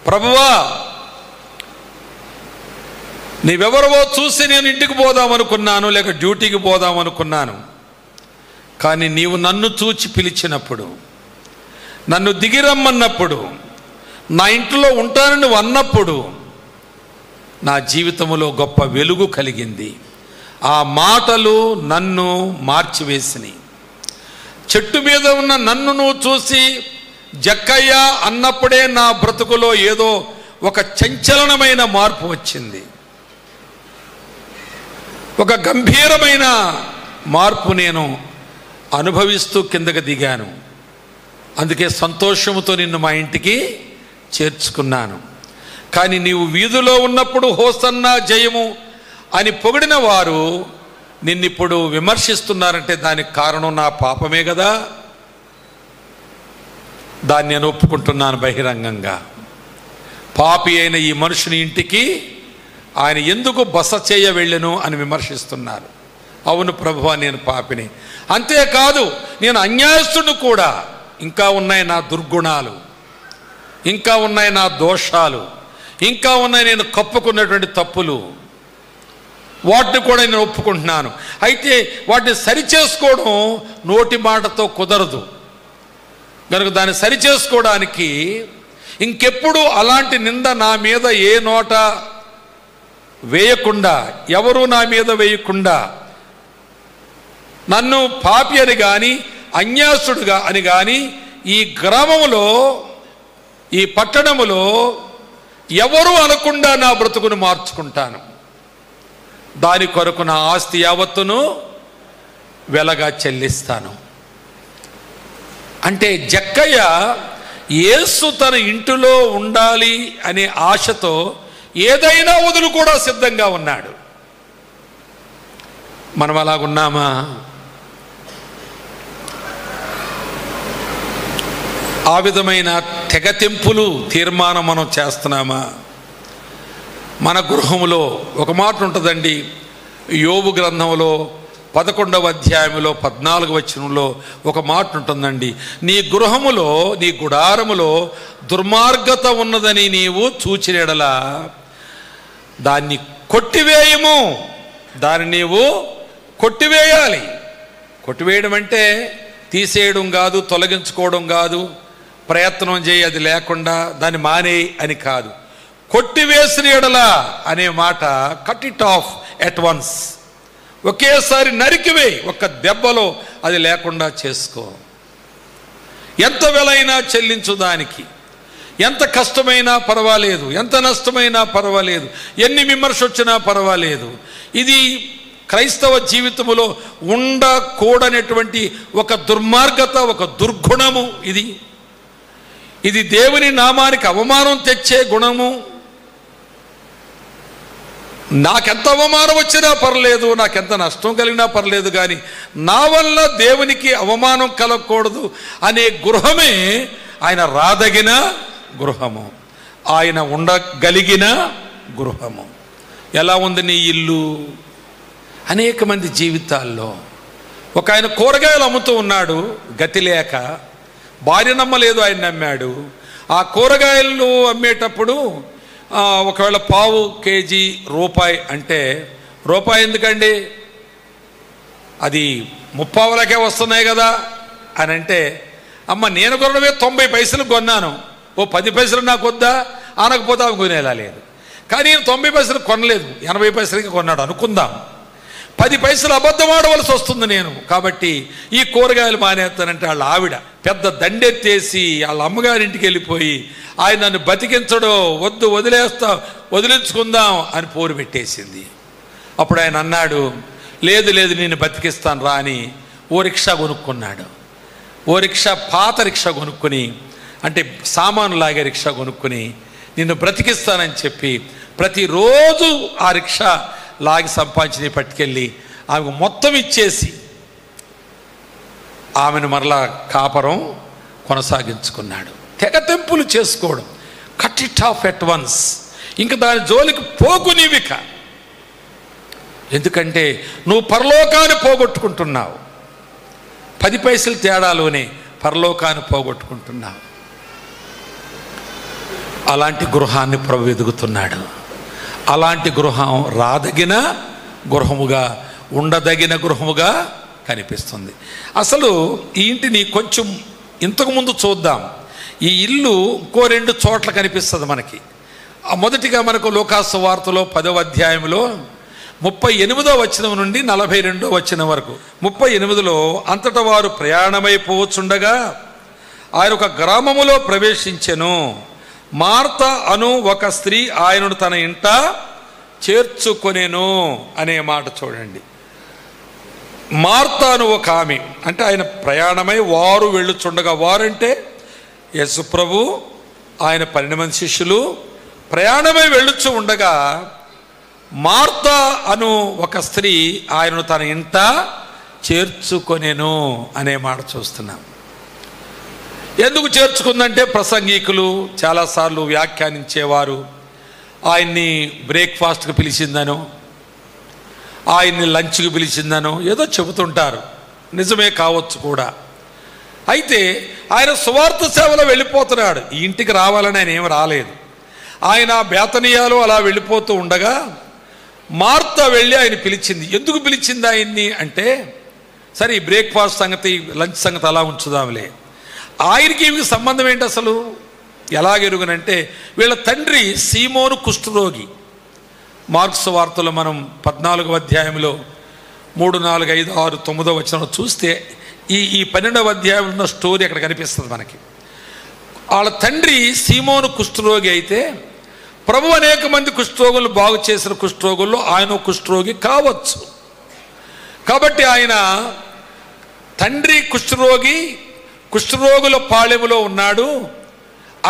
ప్రభువా, నీవెవరవో చూసి నేను ఇంటికి పోదామనుకున్నాను, లేక డ్యూటీకి పోదామనుకున్నాను, కానీ నీవు నన్ను చూచి పిలిచినప్పుడు, నన్ను దిగిరమ్మన్నప్పుడు, నా ఇంట్లో ఉంటానని నువ్వు అన్నప్పుడు నా జీవితంలో గొప్ప వెలుగు కలిగింది. ఆ మాటలు నన్ను మార్చివేసినాయి. చెట్టు మీద ఉన్న నన్ను నువ్వు చూసి జక్కయ్య అన్నప్పుడే నా బ్రతుకులో ఏదో ఒక చంచలనమైన మార్పు వచ్చింది, ఒక గంభీరమైన మార్పు నేను అనుభవిస్తూ కిందకి దిగాను. అందుకే సంతోషముతో నిన్ను మా ఇంటికి చేర్చుకున్నాను. కానీ నీవు వీధిలో ఉన్నప్పుడు హోసన్నా జయము అని పొగిడిన వారు నిన్నిప్పుడు విమర్శిస్తున్నారంటే దానికి కారణం నా పాపమే కదా. దాన్ని నేను ఒప్పుకుంటున్నాను బహిరంగంగా. పాపి అయిన ఈ మనుషుని ఇంటికి ఆయన ఎందుకు బస చేయ వెళ్ళెను అని విమర్శిస్తున్నారు. అవును ప్రభువా, నేను పాపిని. అంతేకాదు, నేను అన్యాయస్తుడు కూడా. ఇంకా ఉన్నాయి నా దుర్గుణాలు, ఇంకా ఉన్నాయి నా దోషాలు, ఇంకా ఉన్నాయి నేను కప్పుకున్నటువంటి తప్పులు. వాటిని కూడా నేను ఒప్పుకుంటున్నాను. అయితే వాటిని సరిచేసుకోవడం నోటి మాటతో కుదరదు కనుక దాన్ని సరిచేసుకోవడానికి ఇంకెప్పుడు అలాంటి నింద నా మీద ఏ నోట వేయకుండా, ఎవరు నా మీద వేయకుండా, నన్ను పాపి అని కానీ అన్యాసుడుగా అని కానీ ఈ గ్రామములో, ఈ పట్టణములో ఎవరు అనకుండా నా బ్రతుకును మార్చుకుంటాను. దాని కొరకు నా ఆస్తి యావత్తును వెలగా చెల్లిస్తాను. అంటే జక్కయ్య యేసు తన ఇంటిలో ఉండాలి అనే ఆశతో ఏదైనా వదులు కూడా సిద్ధంగా ఉన్నాడు. మనం అలాగున్నామా? ఆ విధమైన తెగతింపులు తీర్మానం మనం చేస్తున్నామా? మన గృహంలో ఒక మాట ఉంటుందండి. యోబు గ్రంథంలో 11వ అధ్యాయంలో 14వ వచనంలో ఒక మాట ఉంటుందండి. నీ గృహములో, నీ గుడారములో దుర్మార్గత ఉన్నదని నీవు చూచినెడలా దాన్ని కొట్టివేయము. దాన్ని నీవు కొట్టివేయాలి. కొట్టివేయడం అంటే తీసేయడం కాదు, తొలగించుకోవడం కాదు, ప్రయత్నం చేయి అది లేకుండా దాన్ని మానేయి అని కాదు. కొట్టివేసిన ఎడల అనే మాట cut it of at once, ఒకేసారి నరికివే, ఒక్క దెబ్బలో అది లేకుండా చేసుకో. ఎంత వెలైనా చెల్లించు దానికి, ఎంత కష్టమైనా పర్వాలేదు, ఎంత నష్టమైనా పర్వాలేదు, ఎన్ని విమర్శ వచ్చినా పర్వాలేదు. ఇది క్రైస్తవ జీవితంలో ఉండకూడనటువంటి ఒక దుర్మార్గత, ఒక దుర్గుణము. ఇది దేవుని నామానికి అవమానం తెచ్చే గుణము. నాకెంత అవమానం వచ్చినా పర్లేదు, నాకెంత నష్టం కలిగినా పర్లేదు, కానీ నా వల్ల దేవునికి అవమానం కలగకూడదు అనే గృహమే ఆయన రాదగిన గృహము, ఆయన ఉండగలిగిన గృహము. ఎలా ఉంది నీ ఇల్లు? అనేక మంది జీవితాల్లో ఒక ఆయన కూరగాయలు అమ్ముతూ ఉన్నాడు, గతి లేక, భార్య నమ్మలేదు, ఆయన నమ్మాడు. ఆ కూరగాయలు అమ్మేటప్పుడు ఒకవేళ పావు కేజీ రూపాయి అంటే, రూపాయి ఎందుకండి, అది 30 పావలకే వస్తున్నాయి కదా అని అంటే, అమ్మ నేను కొనడమే 90 పైసలు కొన్నాను, ఓ 10 పైసలు నాకు వద్దా అనకపోతే అవి కొనేలా లేదు. కానీ నేను 90 పైసలు కొనలేదు, 80 పైసలకి కొన్నాడు అనుకుందాం. 10 పైసలు అబద్ధం ఆడవలసి వస్తుంది నేను, కాబట్టి ఈ కూరగాయలు మానేస్తానంటే వాళ్ళ ఆవిడ పెద్ద దండెత్తేసి వాళ్ళ అమ్మగారింటికి వెళ్ళిపోయి, ఆయన నన్ను బతికించడో వద్దు, వదిలించుకుందాం అని పోరు పెట్టేసింది. అప్పుడు ఆయన అన్నాడు, లేదు లేదు నేను బతికిస్తాను రా అని ఓ రిక్షా కొనుక్కున్నాడు. ఓ రిక్షా, పాత రిక్షా కొనుక్కొని, అంటే సామాను లాగే రిక్షా కొనుక్కొని నిన్ను బ్రతికిస్తానని చెప్పి ప్రతిరోజు ఆ రిక్షా లాగి సంపాదించి పట్టుకెళ్ళి ఆమెకు మొత్తం ఇచ్చేసి ఆమెను మరలా కాపరం కొనసాగించుకున్నాడు. తెగతెంపులు చేసుకోవడం, cut it of at once, ఇంకా దాని జోలికి పోకు నీవిక. ఎందుకంటే నువ్వు పరలోకాన్ని పోగొట్టుకుంటున్నావు, 10 పైసలు తేడాలోనే పరలోకాన్ని పోగొట్టుకుంటున్నావు. అలాంటి గృహాన్ని ప్రభు ఎదుగుతున్నాడు. అలాంటి గృహం రాదగిన గృహముగా, ఉండదగిన గృహముగా కనిపిస్తుంది. అసలు ఈ ఇంటిని కొంచెం ఇంతకుముందు చూద్దాం. ఈ ఇల్లు ఇంకో 2 చోట్ల కనిపిస్తుంది మనకి. మొదటిగా మనకు లూకాసు వార్తలో 10వ అధ్యాయంలో 38వ వచనం నుండి 42వ వచనం వరకు. 38లో, అంతటా వారు ప్రయాణమైపోవచ్చుండగా ఆయన ఒక గ్రామములో ప్రవేశించెను. మార్త అను ఒక స్త్రీ ఆయనను తన ఇంట చేర్చుకొనెను అనే మాట చూడండి. మార్త అను ఒక ఆమె, అంటే ఆయన ప్రయాణమై వారు వెళ్ళుచుండగా, వారంటే యేసు ప్రభు, ఆయన 12 మంది శిష్యులు ప్రయాణమై వెళ్ళుచు ఉండగా మార్త అను ఒక స్త్రీ ఆయనను తన ఇంట చేర్చుకొనెను అనే మాట చూస్తున్నాం. ఎందుకు చేర్చుకుందంటే, ప్రసంగికులు చాలాసార్లు వ్యాఖ్యానించేవారు ఆయన్ని బ్రేక్ఫాస్ట్కి పిలిచిందనో, ఆయన్ని లంచ్కి పిలిచిందనో ఏదో చెబుతుంటారు. నిజమే కావచ్చు కూడా. అయితే ఆయన సువార్త సేవలో వెళ్ళిపోతున్నాడు, ఈ ఇంటికి రావాలని ఆయన ఏమి రాలేదు. ఆయన బేతనియాలో అలా వెళ్ళిపోతూ ఉండగా మార్త వెళ్ళి ఆయన పిలిచింది. ఎందుకు పిలిచింది ఆయన్ని అంటే, సరే ఈ బ్రేక్ఫాస్ట్ సంగతి, లంచ్ సంగతి అలా ఉంచుదాంలే, ఆయనకి ఇవి సంబంధం ఏంటి అసలు? ఎలాగెరుగునంటే, వీళ్ళ తండ్రి సీమోను కుష్ఠరోగి. మార్క్స్ వార్తలో మనం 14వ అధ్యాయంలో 3, 4, 5, 6, 9వ వచనం చూస్తే ఈ 12వ అధ్యాయంలో ఉన్న స్టోరీ అక్కడ కనిపిస్తుంది మనకి. వాళ్ళ తండ్రి సీమోను కుష్ఠరోగి అయితే, ప్రభు అనేక మంది కుష్ఠరోగులు బాగు చేసిన కుష్ఠరోగుల్లో ఆయన కుష్ఠరోగి కావచ్చు. కాబట్టి ఆయన తండ్రి కుష్ఠరోగి, కుష్ఠరోగుల పాళెములో ఉన్నాడు,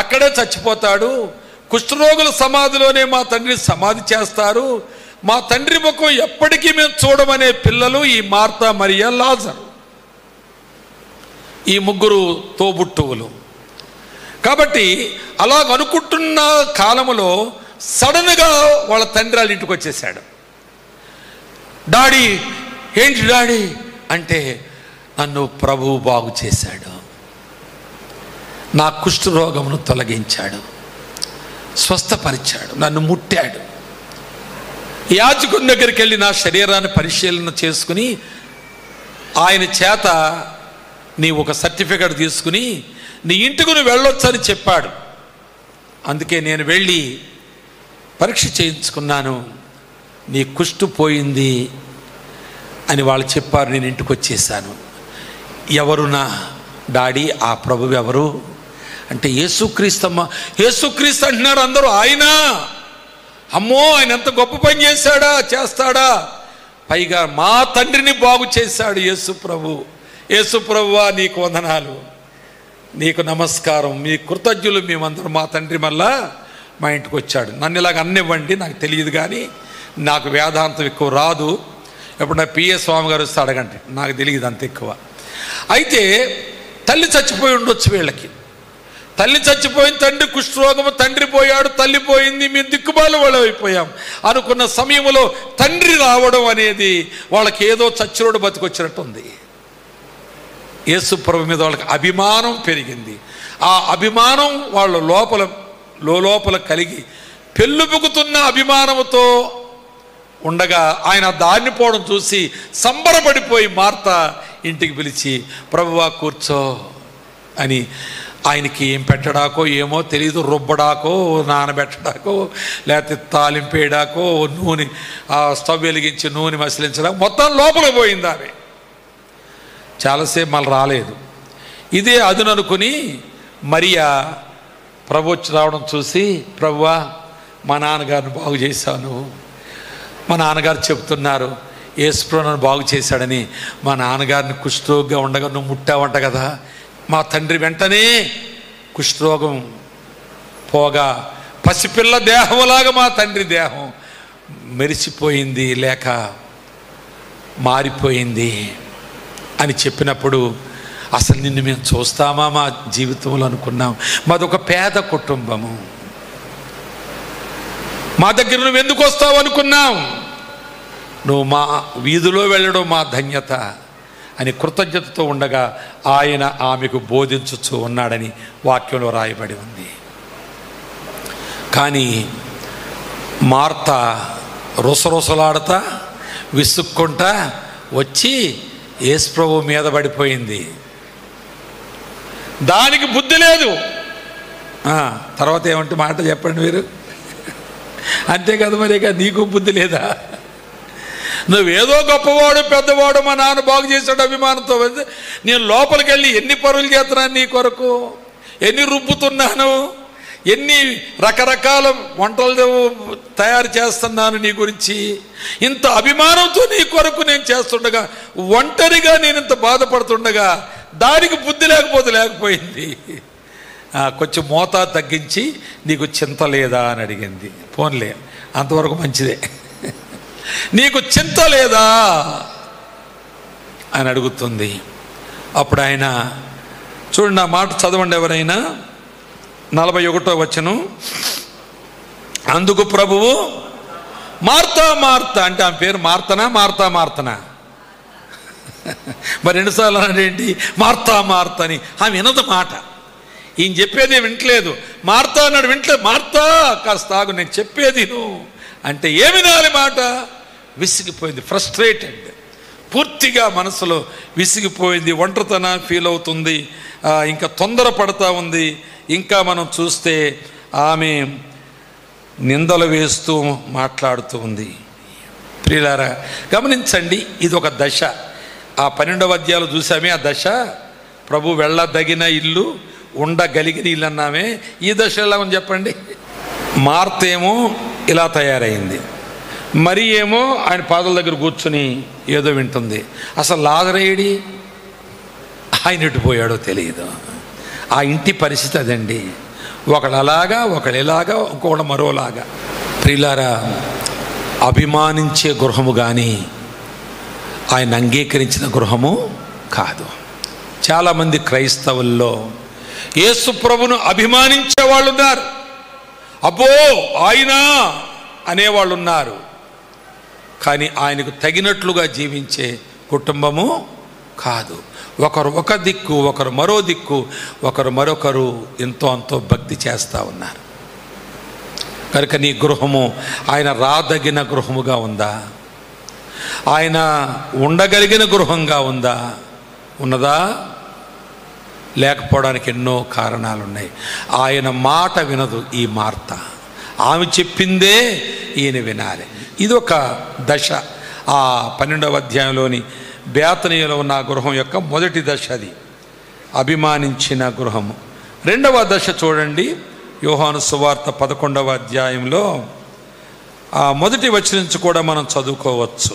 అక్కడే చచ్చిపోతాడు. కుష్ఠరోగుల సమాధిలోనే మా తండ్రి సమాధి చేస్తారు. మా తండ్రి ముఖం ఎప్పటికీ మేము చూడమనే పిల్లలు ఈ మార్తా, మరియా, లాజరు, ఈ 3 తోబుట్టువులు. కాబట్టి అలాగనుకుంటున్న కాలములో సడన్గా వాళ్ళ తండ్రి వాళ్ళ ఇంటికి వచ్చేసాడు. డాడీ, ఏంటి డాడీ అంటే, నన్ను ప్రభువు బాగు చేశాడు, నా కుష్ఠరోగమును తొలగించాడు, స్వస్థపరిచాడు, నన్ను ముట్టాడు. యాజకుని దగ్గరికి వెళ్ళి నా శరీరాన్ని పరిశీలన చేసుకుని ఆయన చేత నీ ఒక సర్టిఫికెట్ తీసుకుని నీ ఇంటికి నువ్వు వెళ్ళొచ్చని చెప్పాడు. అందుకే నేను వెళ్ళి పరీక్ష చేయించుకున్నాను, నీ కుష్టు పోయింది అని వాళ్ళు చెప్పారు. నేను ఇంటికి వచ్చేసాను. ఎవరు నా డాడీ? ఆ ప్రభువు ఎవరు అంటే యేసుక్రీస్తమ్మ. యేసుక్రీస్తు అంటున్నారు అందరూ. ఆయన, అమ్మో ఆయన ఎంత గొప్ప పని చేశాడా, చేస్తాడా, పైగా మా తండ్రిని బాగు చేశాడు యేసు ప్రభు. యేసు ప్రభువా నీకు వందనాలు, నీకు నమస్కారం, మీ కృతజ్ఞులు మేమందరం. మా తండ్రి మళ్ళా మా ఇంటికి వచ్చాడు. నన్ను ఇలాగ అన్నివ్వండి, నాకు తెలియదు కానీ నాకు వేదాంతం ఎక్కువ రాదు. ఎప్పుడు నా పిఎస్ స్వామి గారు వస్తే అడగండి, నాకు తెలియదు అంత ఎక్కువ. అయితే తల్లి చచ్చిపోయి ఉండొచ్చు వీళ్ళకి. తల్లి చచ్చిపోయింది, తండ్రి కుష్ఠరోగము, తండ్రి పోయాడు, తల్లి పోయింది, మేము దిక్కుమాల వాళ్ళు అయిపోయాం అనుకున్న సమయంలో తండ్రి రావడం అనేది వాళ్ళకి ఏదో చచ్చిరోడు బతికొచ్చినట్టుంది. యేసు ప్రభు మీద వాళ్ళకి అభిమానం పెరిగింది. ఆ అభిమానం వాళ్ళ లోపల కలిగి పెళ్ళుబుకుతున్న అభిమానంతో ఉండగా ఆయన దాన్ని పోవడం చూసి సంబరపడిపోయి మార్త ఇంటికి పిలిచి, ప్రభువా కూర్చో అని, ఆయనకి ఏం పెట్టడాకో ఏమో తెలియదు, రుబ్బడాకో నానబెట్టడాకో లేకపోతే తాలింపేయడాకో నూనె ఆ స్టవ్ వెలిగించి నూనె మసిలించడం, మొత్తం లోపల పోయింది ఆమె. చాలాసేపు మళ్ళీ రాలేదు. ఇదే అదుననుకుని మరియా ప్రభు వచ్చి రావడం చూసి, ప్రభువా మా నాన్నగారిని బాగు చేశాను, మా నాన్నగారు చెప్తున్నారు యేసు నన్ను బాగు చేశాడని. మా నాన్నగారిని కుష్ఠరోగిగా ఉండగా నువ్వు ముట్టావంట కదా. మా తండ్రి వెంటనే కుష్ఠరోగం పోగా పసిపిల్ల దేహంలాగా మా తండ్రి దేహం మెరిసిపోయింది, లేక మారిపోయింది అని చెప్పినప్పుడు, అసలు నిన్ను మేము చూస్తామా మా జీవితంలో అనుకున్నాం. మాదొక పేద కుటుంబము, మా దగ్గర నువ్వు ఎందుకు వస్తావు అనుకున్నాం, నువ్వు మా వీధిలో వెళ్ళడం మా ధన్యత అని కృతజ్ఞతతో ఉండగా ఆయన ఆమెకు బోధించుచూ ఉన్నాడని వాక్యంలో రాయబడి ఉంది. కానీ మార్త రుసరుసలాడుతా విసుక్కుంటా వచ్చి యేసు ప్రభువు మీద పడిపోయింది. దానికి బుద్ధి లేదు. తర్వాత ఏమంటే మాట చెప్పండి మీరు, అంతే కదా మరి. నీకు బుద్ధి లేదా? నువ్వేదో గొప్పవాడు పెద్దవాడు మా నాన్న బాగు చేశాడు అభిమానంతో వెళ్తే, నేను లోపలికి వెళ్ళి ఎన్ని పనులు చేస్తున్నాను నీ కొరకు, ఎన్ని రుబ్బుతున్నాను, ఎన్ని రకరకాల వంటలు తయారు చేస్తున్నాను నీ గురించి, ఇంత అభిమానంతో నీ కొరకు నేను చేస్తుండగా, ఒంటరిగా నేను ఇంత బాధపడుతుండగా దానికి బుద్ధి లేకపోయింది. కొంచెం మోతా తగ్గించి నీకు చింత లేదా అని అడిగింది. పోన్లే అంతవరకు మంచిదే. నీకు చింత లేదా అని అడుగుతుంది. అప్పుడు ఆయన చూడండి, ఆ మాట చదవండి ఎవరైనా, 41వ వచనం. అందుకు ప్రభువు మార్తా మార్తా అంటే ఆమె పేరు మార్తనా మార్తనా మరి రెండుసార్లు అన్నాడేంటి? మార్తా మార్తా అని. ఆమె వినదు మాట, ఈయన చెప్పేది వింటలేదు. మార్తా అన్నాడు, వింటలేదు. మార్తా కాస్త ఆగు, నేను చెప్పేది నువ్వు అంటే ఏమి వినాలి మాట. విసిగిపోయింది, ఫ్రస్ట్రేటెడ్, పూర్తిగా మనసులో విసిగిపోయింది, ఒంటరితనం ఫీల్ అవుతుంది, ఇంకా తొందర పడతా ఉంది. ఇంకా మనం చూస్తే ఆమె నిందలు వేస్తూ మాట్లాడుతూ ఉంది. ప్రియులారా గమనించండి, ఇది ఒక దశ. ఆ 12వ అధ్యాయంలో చూసామే ఆ దశ. ప్రభు వెళ్ళదగిన ఇల్లు, ఉండగలిగిన ఇల్లు అన్నామే. ఈ దశ ఎలా ఉంది చెప్పండి. మార్త ఏమో ఇలా తయారైంది, మరి ఏమో ఆయన పాదాల దగ్గర కూర్చుని ఏదో వింటుంది. అసలు లాజరేయుడి ఆయన ఎటు పోయాడో తెలియదు. ఆ ఇంటి పరిస్థితి అదండి. ఒకళ్ళు అలాగా, ఒకళ్ళు ఇలాగా, ఇంకొకళ్ళు మరోలాగా. ప్రియులారా అభిమానించే గృహము కానీ ఆయన అంగీకరించిన గృహము కాదు. చాలామంది క్రైస్తవుల్లో యేసు ప్రభును అభిమానించే వాళ్ళు ఉన్నారు, అబ్బో ఆయన అనేవాళ్ళు ఉన్నారు. కానీ ఆయనకు తగినట్లుగా జీవించే కుటుంబము కాదు. ఒకరు ఒక దిక్కు, ఒకరు మరో దిక్కు, ఒకరు మరొకరు ఎంతో అంతో భక్తి చేస్తూ ఉన్నారు. కనుక నీ గృహము ఆయన రాదగిన గృహముగా ఉందా? ఆయన ఉండగలిగిన గృహంగా ఉందా? ఉన్నదా? లేకపోవడానికి ఎన్నో కారణాలు ఉన్నాయి. ఆయన మాట వినదు ఈ మార్త. ఆమె చెప్పిందే ఈయన వినాలి. ఇది ఒక దశ. ఆ 12వ అధ్యాయంలోని బేతనీయులో ఉన్న గృహం యొక్క మొదటి దశ అది, అభిమానించిన గృహము. రెండవ దశ చూడండి, యోహాను సువార్త 11వ అధ్యాయంలో ఆ మొదటి వచనం నుంచి కూడా మనం చదువుకోవచ్చు.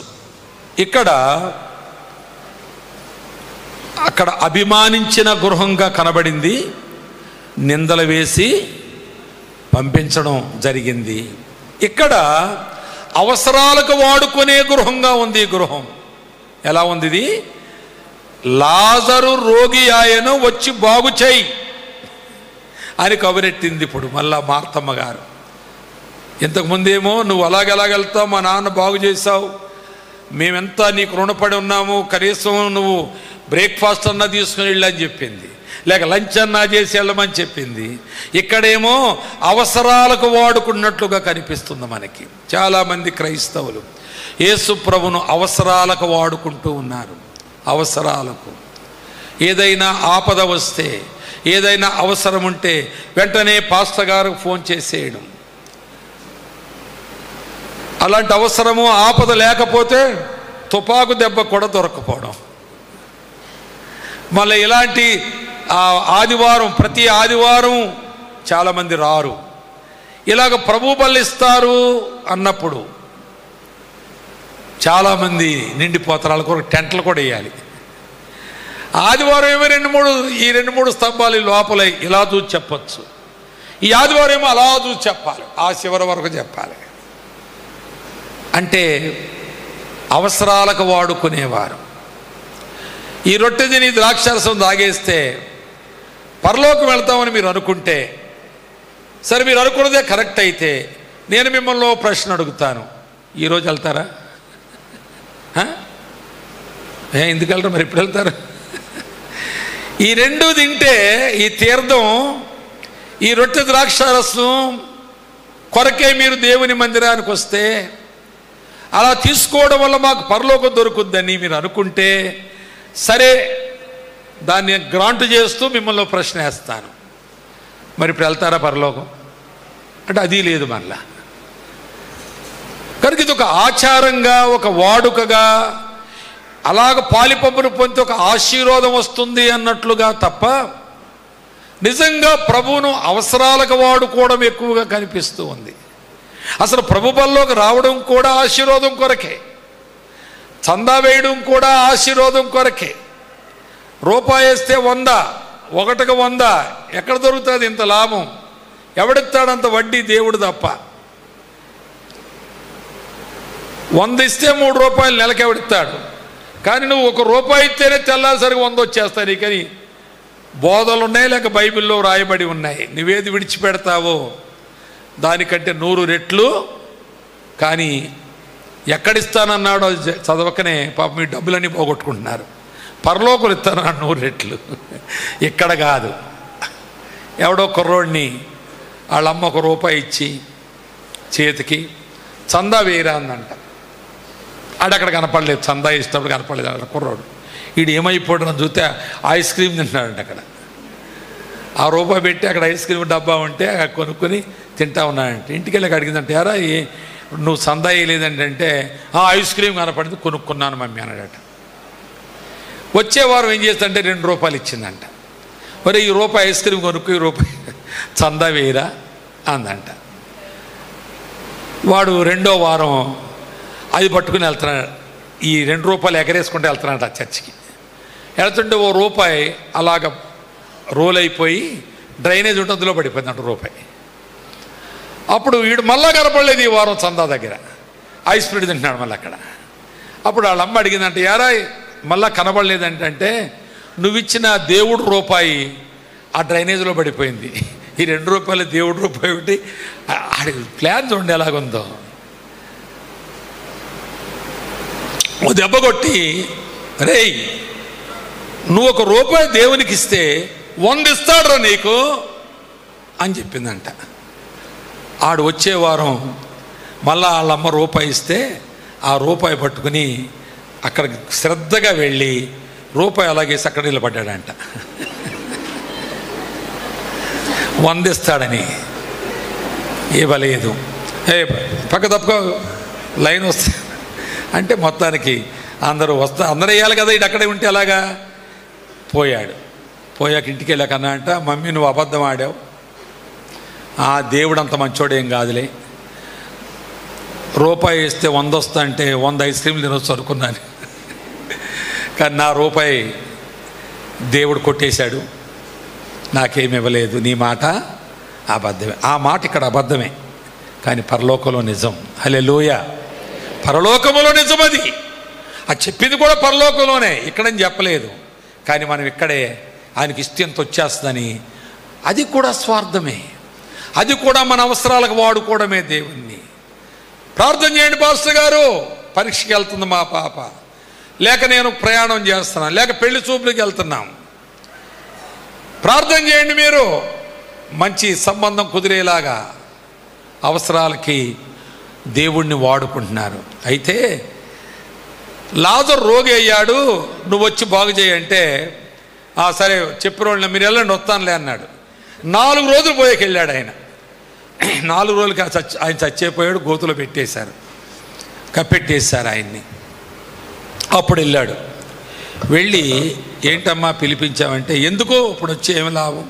అక్కడ అభిమానించిన గృహంగా కనబడింది, నిందలు వేసి పంపించడం జరిగింది. ఇక్కడ అవసరాలకు వాడుకునే గృహంగా ఉంది ఈ గృహం. ఎలా ఉంది ఇది? లాజరు రోగి ఆయను, వచ్చి బాగు చేయి అని కబురెట్టింది ఇప్పుడు మళ్ళా మార్తమ్మ గారు. ఇంతకుముందేమో నువ్వు అలాగెలాగెళ్తావు, మా నాన్న బాగు చేశావు, మేమెంతా నీకు రుణపడి ఉన్నాము, కనీసం నువ్వు బ్రేక్ఫాస్ట్ అన్నా తీసుకుని వెళ్ళని చెప్పింది, లేక లంచ్ అన్నా చేసి వెళ్ళమని చెప్పింది. ఇక్కడేమో అవసరాలకు వాడుకున్నట్లుగా కనిపిస్తుంది మనకి. చాలామంది క్రైస్తవులు యేసు ప్రభును అవసరాలకు వాడుకుంటూ ఉన్నారు. అవసరాలకు, ఏదైనా ఆపద వస్తే, ఏదైనా అవసరం ఉంటే వెంటనే పాస్టర్ గారికి ఫోన్ చేసేయడం. అలాంటి అవసరము ఆపద లేకపోతే తుపాకు దెబ్బ కూడా దొరకపోవడం. మళ్ళీ ఇలాంటి ఆదివారం, ప్రతి ఆదివారం చాలామంది రారు. ఇలాగ ప్రభు బలిస్తారు అన్నప్పుడు చాలామంది నిండిపోతారు. వాళ్ళ కొరకు టెంట్లు కూడా వేయాలి. ఆదివారం ఏమో 2-3 స్తంభాలు లోపల ఇలా చూసి చెప్పచ్చు, ఈ ఆదివారం ఏమో అలా చూసి చెప్పాలి, ఆ చివరి వరకు చెప్పాలి. అంటే అవసరాలకు వాడుకునేవారు. ఈ రొట్టె తిని ద్రాక్షారసం తాగేస్తే పరలోకం వెళ్తామని మీరు అనుకుంటే, సరే మీరు అనుకున్నదే కరెక్ట్ అయితే, నేను మిమ్మల్ని ప్రశ్న అడుగుతాను, ఈరోజు వెళ్తారా? ఎందుకు వెళ్తారు మరి? ఇప్పుడు వెళ్తారు? ఈ రెండు తింటే, ఈ తీర్థం, ఈ రొట్టె ద్రాక్షారసం కొరకే మీరు దేవుని మందిరానికి వస్తే, అలా తీసుకోవడం వల్ల మాకు పరలోకం దొరుకుద్దని మీరు అనుకుంటే, సరే దాన్ని గ్రాంట్ చేస్తూ మిమ్మల్ని ప్రశ్న వేస్తాను, మరి ఇప్పుడు వెళ్తారా పరలోకం అంటే? అది లేదు మళ్ళా. కనుక ఇది ఒక ఆచారంగా, ఒక వాడుకగా, అలాగ పాలిపంపును పొంది ఒక ఆశీర్వాదం వస్తుంది అన్నట్లుగా తప్ప, నిజంగా ప్రభువును అవసరాలకు వాడుకోవడం ఎక్కువగా కనిపిస్తూ ఉంది. అసలు ప్రభు బల్లోకి రావడం కూడా ఆశీర్వాదం కొరకే, చందా వేయడం కూడా ఆశీర్వాదం కొరకే. రూపాయి వేస్తే 100, 1కి 100 ఎక్కడ దొరుకుతుంది ఇంత లాభం? ఎవడిస్తాడంత వడ్డీ? దేవుడు తప్ప. 100 ఇస్తే 3 రూపాయలు నెలకి ఎవడిస్తాడు? కానీ నువ్వు 1 రూపాయి ఇస్తేనే తెల్లాసరికి 100 వచ్చేస్తాయి. కానీ బోధలు ఉన్నాయి, లేక బైబిల్లో రాయబడి ఉన్నాయి. నువ్వేది విడిచిపెడతావో దానికంటే 100 రెట్లు. కానీ ఎక్కడిస్తానన్నాడో చదవకనే పాపం మీ డబ్బులన్నీ పోగొట్టుకుంటున్నారు. పరలోకులు ఇస్తానన్నాడు 100 రెట్లు. ఇక్కడ కాదు. ఎవడో కుర్రోడిని వాళ్ళమ్మ 1 రూపాయి ఇచ్చి చేతికి చందా వేయరా అందంట. ఆడక్కడ కనపడలేదు, చందా ఇచ్చినప్పుడు కనపడలేదు అక్కడ కుర్రోడు. వీడు ఏమైపోవడం చూస్తే ఐస్ క్రీమ్ తింటున్నాడంట. అక్కడ ఆ రూపాయి పెట్టి అక్కడ ఐస్ క్రీమ్ డబ్బా ఉంటే కొనుక్కొని తింటా ఉన్నాడంటే. ఇంటికి వెళ్ళి అడిగిందంటే, ఎరా నువ్వు చందా వేయలేదంటే, ఐస్ క్రీమ్ కనపడింది కొనుక్కున్నాను మమ్మీ అన్నాడట. వచ్చే వారం ఏం చేస్తుంటే 2 రూపాయలు ఇచ్చిందంట. మరి ఈ రూపాయి ఐస్ క్రీమ్ కొనుక్కు, ఈ రూపాయి చందా వేయరా అందంట. వాడు 2వ వారం అది పట్టుకుని వెళ్తున్నాడు. ఈ 2 రూపాయలు ఎగరేసుకుంటూ వెళ్తున్నాడు ఆ చర్చికి. వెళ్తుంటే 1 రూపాయి అలాగ రోల్ అయిపోయి డ్రైనేజ్ ఉంటుందిలో పడిపోయింది అంట రూపాయి. అప్పుడు వీడు మళ్ళా కనపడలేదు ఈ వారం చందా దగ్గర. ఐస్ ఫ్రీడ్ తింటున్నాడు మళ్ళీ అక్కడ. అప్పుడు వాళ్ళ అమ్మ అడిగిందంటే, యారా మళ్ళా కనబడలేదంటే, నువ్వు ఇచ్చిన దేవుడు రూపాయి ఆ డ్రైనేజ్లో పడిపోయింది. ఈ 2 రూపాయలు దేవుడు రూపాయి ఒకటి. ఆడి ప్లాన్ చూడండి ఎలాగుందో. ఓ దెబ్బ కొట్టి, రేయ్ నువ్వు 1 రూపాయి దేవునికి ఇస్తే 100 ఇస్తాడురా నీకు అని చెప్పిందంట. ఆడు వచ్చే వారం మళ్ళా వాళ్ళమ్మ రూపాయి ఇస్తే ఆ రూపాయి పట్టుకుని అక్కడ శ్రద్ధగా వెళ్ళి రూపాయి అలాగేసి అక్కడ నిలబడ్డాడంట. 100 ఇస్తాడని. ఇవ్వలేదు. పక్క తప్పుకో, లైన్ వస్తే అంటే మొత్తానికి అందరూ అందరూ వేయాలి కదా, ఇటు అక్కడే ఉంటే అలాగా పోయాడు. పోయాక ఇంటికి వెళ్ళాక అన్నా అంట, మమ్మీ నువ్వు అబద్ధం ఆడావు, ఆ దేవుడు అంత మంచోడేం కాదులే, రూపాయి వేస్తే 100 వస్తా అంటే 100 ఐస్ క్రీమ్లు తినొచ్చు అనుకున్నాను, కానీ నా రూపాయి దేవుడు కొట్టేశాడు, నాకేమి ఇవ్వలేదు, నీ మాట అబద్ధమే. ఆ మాట ఇక్కడ అబద్ధమే, కానీ పరలోకంలో నిజం. హల్లెలూయా. పరలోకములో నిజం అది. అది చెప్పింది కూడా పరలోకంలోనే, ఇక్కడని చెప్పలేదు. కానీ మనం ఇక్కడే ఆయనకి ఇష్టంతో వచ్చేస్తుందని, అది కూడా స్వార్థమే, అది కూడా మన అవసరాలకు వాడుకోవడమే దేవుణ్ణి. ప్రార్థన చేయండి పాస్టర్ గారు, పరీక్షకి వెళ్తుంది మా పాప, లేక నేను ప్రయాణం చేస్తున్నాను, లేక పెళ్లి చూపులకు వెళ్తున్నాం, ప్రార్థన చేయండి మీరు, మంచి సంబంధం కుదిరేలాగా. అవసరాలకి దేవుణ్ణి వాడుకుంటున్నారు. అయితే లాజరు రోగి అయ్యాడు, నువ్వు వచ్చి బాగు చేయంటే, సరే చెప్పిన వాళ్ళని మీరు వెళ్ళండి వస్తానులే అన్నాడు. 4 రోజులు పోయాక వెళ్ళాడు ఆయన. 4 రోజులకి ఆయన చచ్చిపోయాడు, గోతులో పెట్టేశారు, కప్పెట్టేశారు ఆయన్ని. అప్పుడు వెళ్ళాడు. వెళ్ళి ఏంటమ్మా పిలిపించామంటే, ఎందుకో ఇప్పుడు వచ్చి ఏమి లాభం,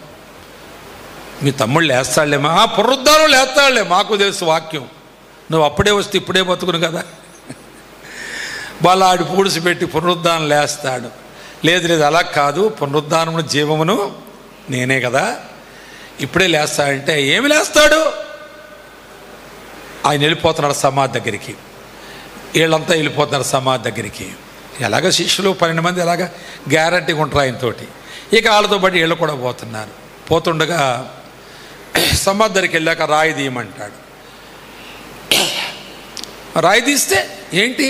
మీ తమ్ముళ్ళు లేస్తాడులేమా, పునరుద్ధానం లేస్తాడులే, మాకు తెలుసు వాక్యం, నువ్వు అప్పుడే వస్తే ఇప్పుడే బతుకును కదా, వాళ్ళ ఆడి పూడిసిపెట్టి పునరుద్ధానం లేస్తాడు. లేదు లేదు అలా కాదు, పునరుద్ధానమును జీవమును నేనే కదా, ఇప్పుడే లేస్తాడంటే ఏమి లేస్తాడు, ఆయన వెళ్ళిపోతున్నాడు సమాధి దగ్గరికి, వీళ్ళంతా వెళ్ళిపోతున్నారు సమాధి దగ్గరికి. ఎలాగ శిష్యులు 12 మంది ఎలాగ గ్యారంటీగా ఉంటారు ఆయనతోటి. ఇక వాళ్ళతో పాటు వీళ్ళు కూడా పోతున్నారు. పోతుండగా సమాధి దగ్గరికి వెళ్ళాక రాయి తీయమంటాడు. రాయి తీస్తే ఏంటి,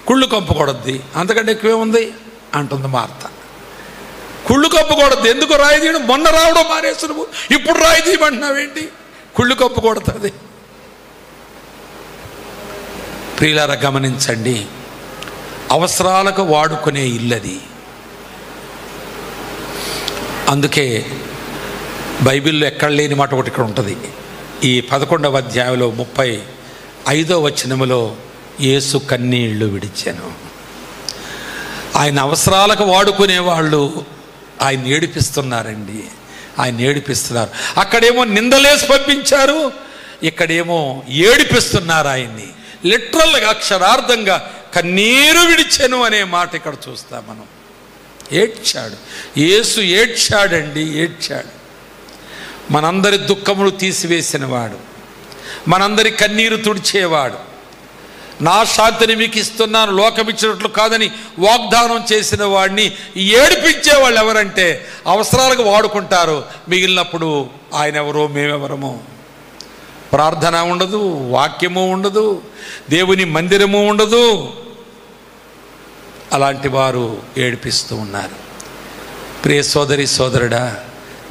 కుళ్ళు కంపకూడద్ది, అంతకంటే ఎక్కువేముంది అంటుంది మార్త. కుళ్ళు కప్పుకూడదు, ఎందుకు రాయి తీయడం, మొన్న రావడం మానేసు, నువ్వు ఇప్పుడు రాయి తీయమంటున్నావేంటి, కుళ్ళు కప్పుకూడదు. ప్రియులారా గమనించండి, అవసరాలకు వాడుకునే ఇల్లది. అందుకే బైబిల్లో ఎక్కడ లేని మాట ఒకటి ఇక్కడ ఉంటుంది. ఈ 11వ అధ్యాయంలో 35వ వచనములో యేసు కన్నీళ్లు విడిచెను. ఆయన అవసరాలకు వాడుకునే వాళ్ళు ఆయన ఏడిపిస్తున్నారండి, ఆయన ఏడిపిస్తున్నారు. అక్కడేమో నిందలేసి పంపించారు, ఇక్కడేమో ఏడిపిస్తున్నారు ఆయన్ని. లిటరల్గా అక్షరార్థంగా కన్నీరు విడిచెను అనే మాట ఇక్కడ చూస్తాం మనం. ఏడ్చాడు యేసు, ఏడ్చాడండి, ఏడ్చాడు. మనందరి దుఃఖములు తీసివేసినవాడు, మనందరి కన్నీరు తుడిచేవాడు. నా శాంతిని మీకు ఇస్తున్నాను, లోకం ఇచ్చినట్లు కాదని వాగ్దానం చేసిన వాడిని ఏడిపించే వాళ్ళు ఎవరంటే అవసరాలకు వాడుకుంటారు. మిగిలినప్పుడు ఆయన ఎవరో మేమెవరమో. ప్రార్థన ఉండదు, వాక్యము ఉండదు, దేవుని మందిరము ఉండదు. అలాంటి వారు ఏడిపిస్తూ ఉన్నారు. ప్రియ సోదరి సోదరుడా,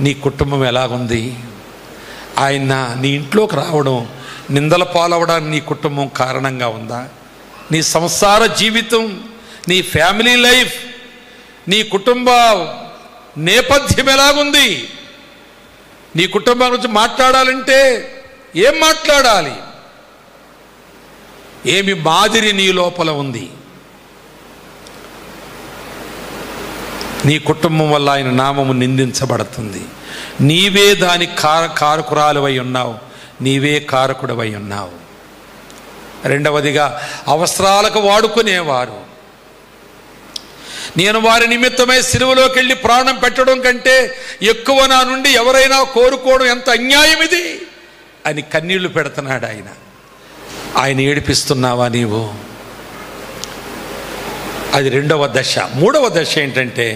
నీ కుటుంబం ఎలాగుంది? ఆయన నీ ఇంట్లోకి రావడం, నిందల పాలవడానికి నీ కుటుంబం కారణంగా ఉందా? నీ సంసార జీవితం, నీ ఫ్యామిలీ లైఫ్, నీ కుటుంబ నేపథ్యం ఎలాగుంది? నీ కుటుంబం గురించి మాట్లాడాలంటే ఏం మాట్లాడాలి? ఏమి మాదిరి నీ లోపల ఉంది? నీ కుటుంబం వల్ల ఆయన నామము నిందించబడుతుంది. నీవే దానికి కారకురాలువై ఉన్నావు, నీవే కారకుడవై ఉన్నావు. రెండవదిగా అవసరాలకు వాడుకునేవారు. నేను వారి నిమిత్తమై సిలువలోకి వెళ్ళి ప్రాణం పెట్టడం కంటే ఎక్కువ నా నుండి ఎవరైనా కోరుకోవడం ఎంత అన్యాయం ఇది అని కన్నీళ్లు పెడుతున్నాడు ఆయన. ఆయన ఏడిపిస్తున్నావా నీవు? అది రెండవ దశ. మూడవ దశ ఏంటంటే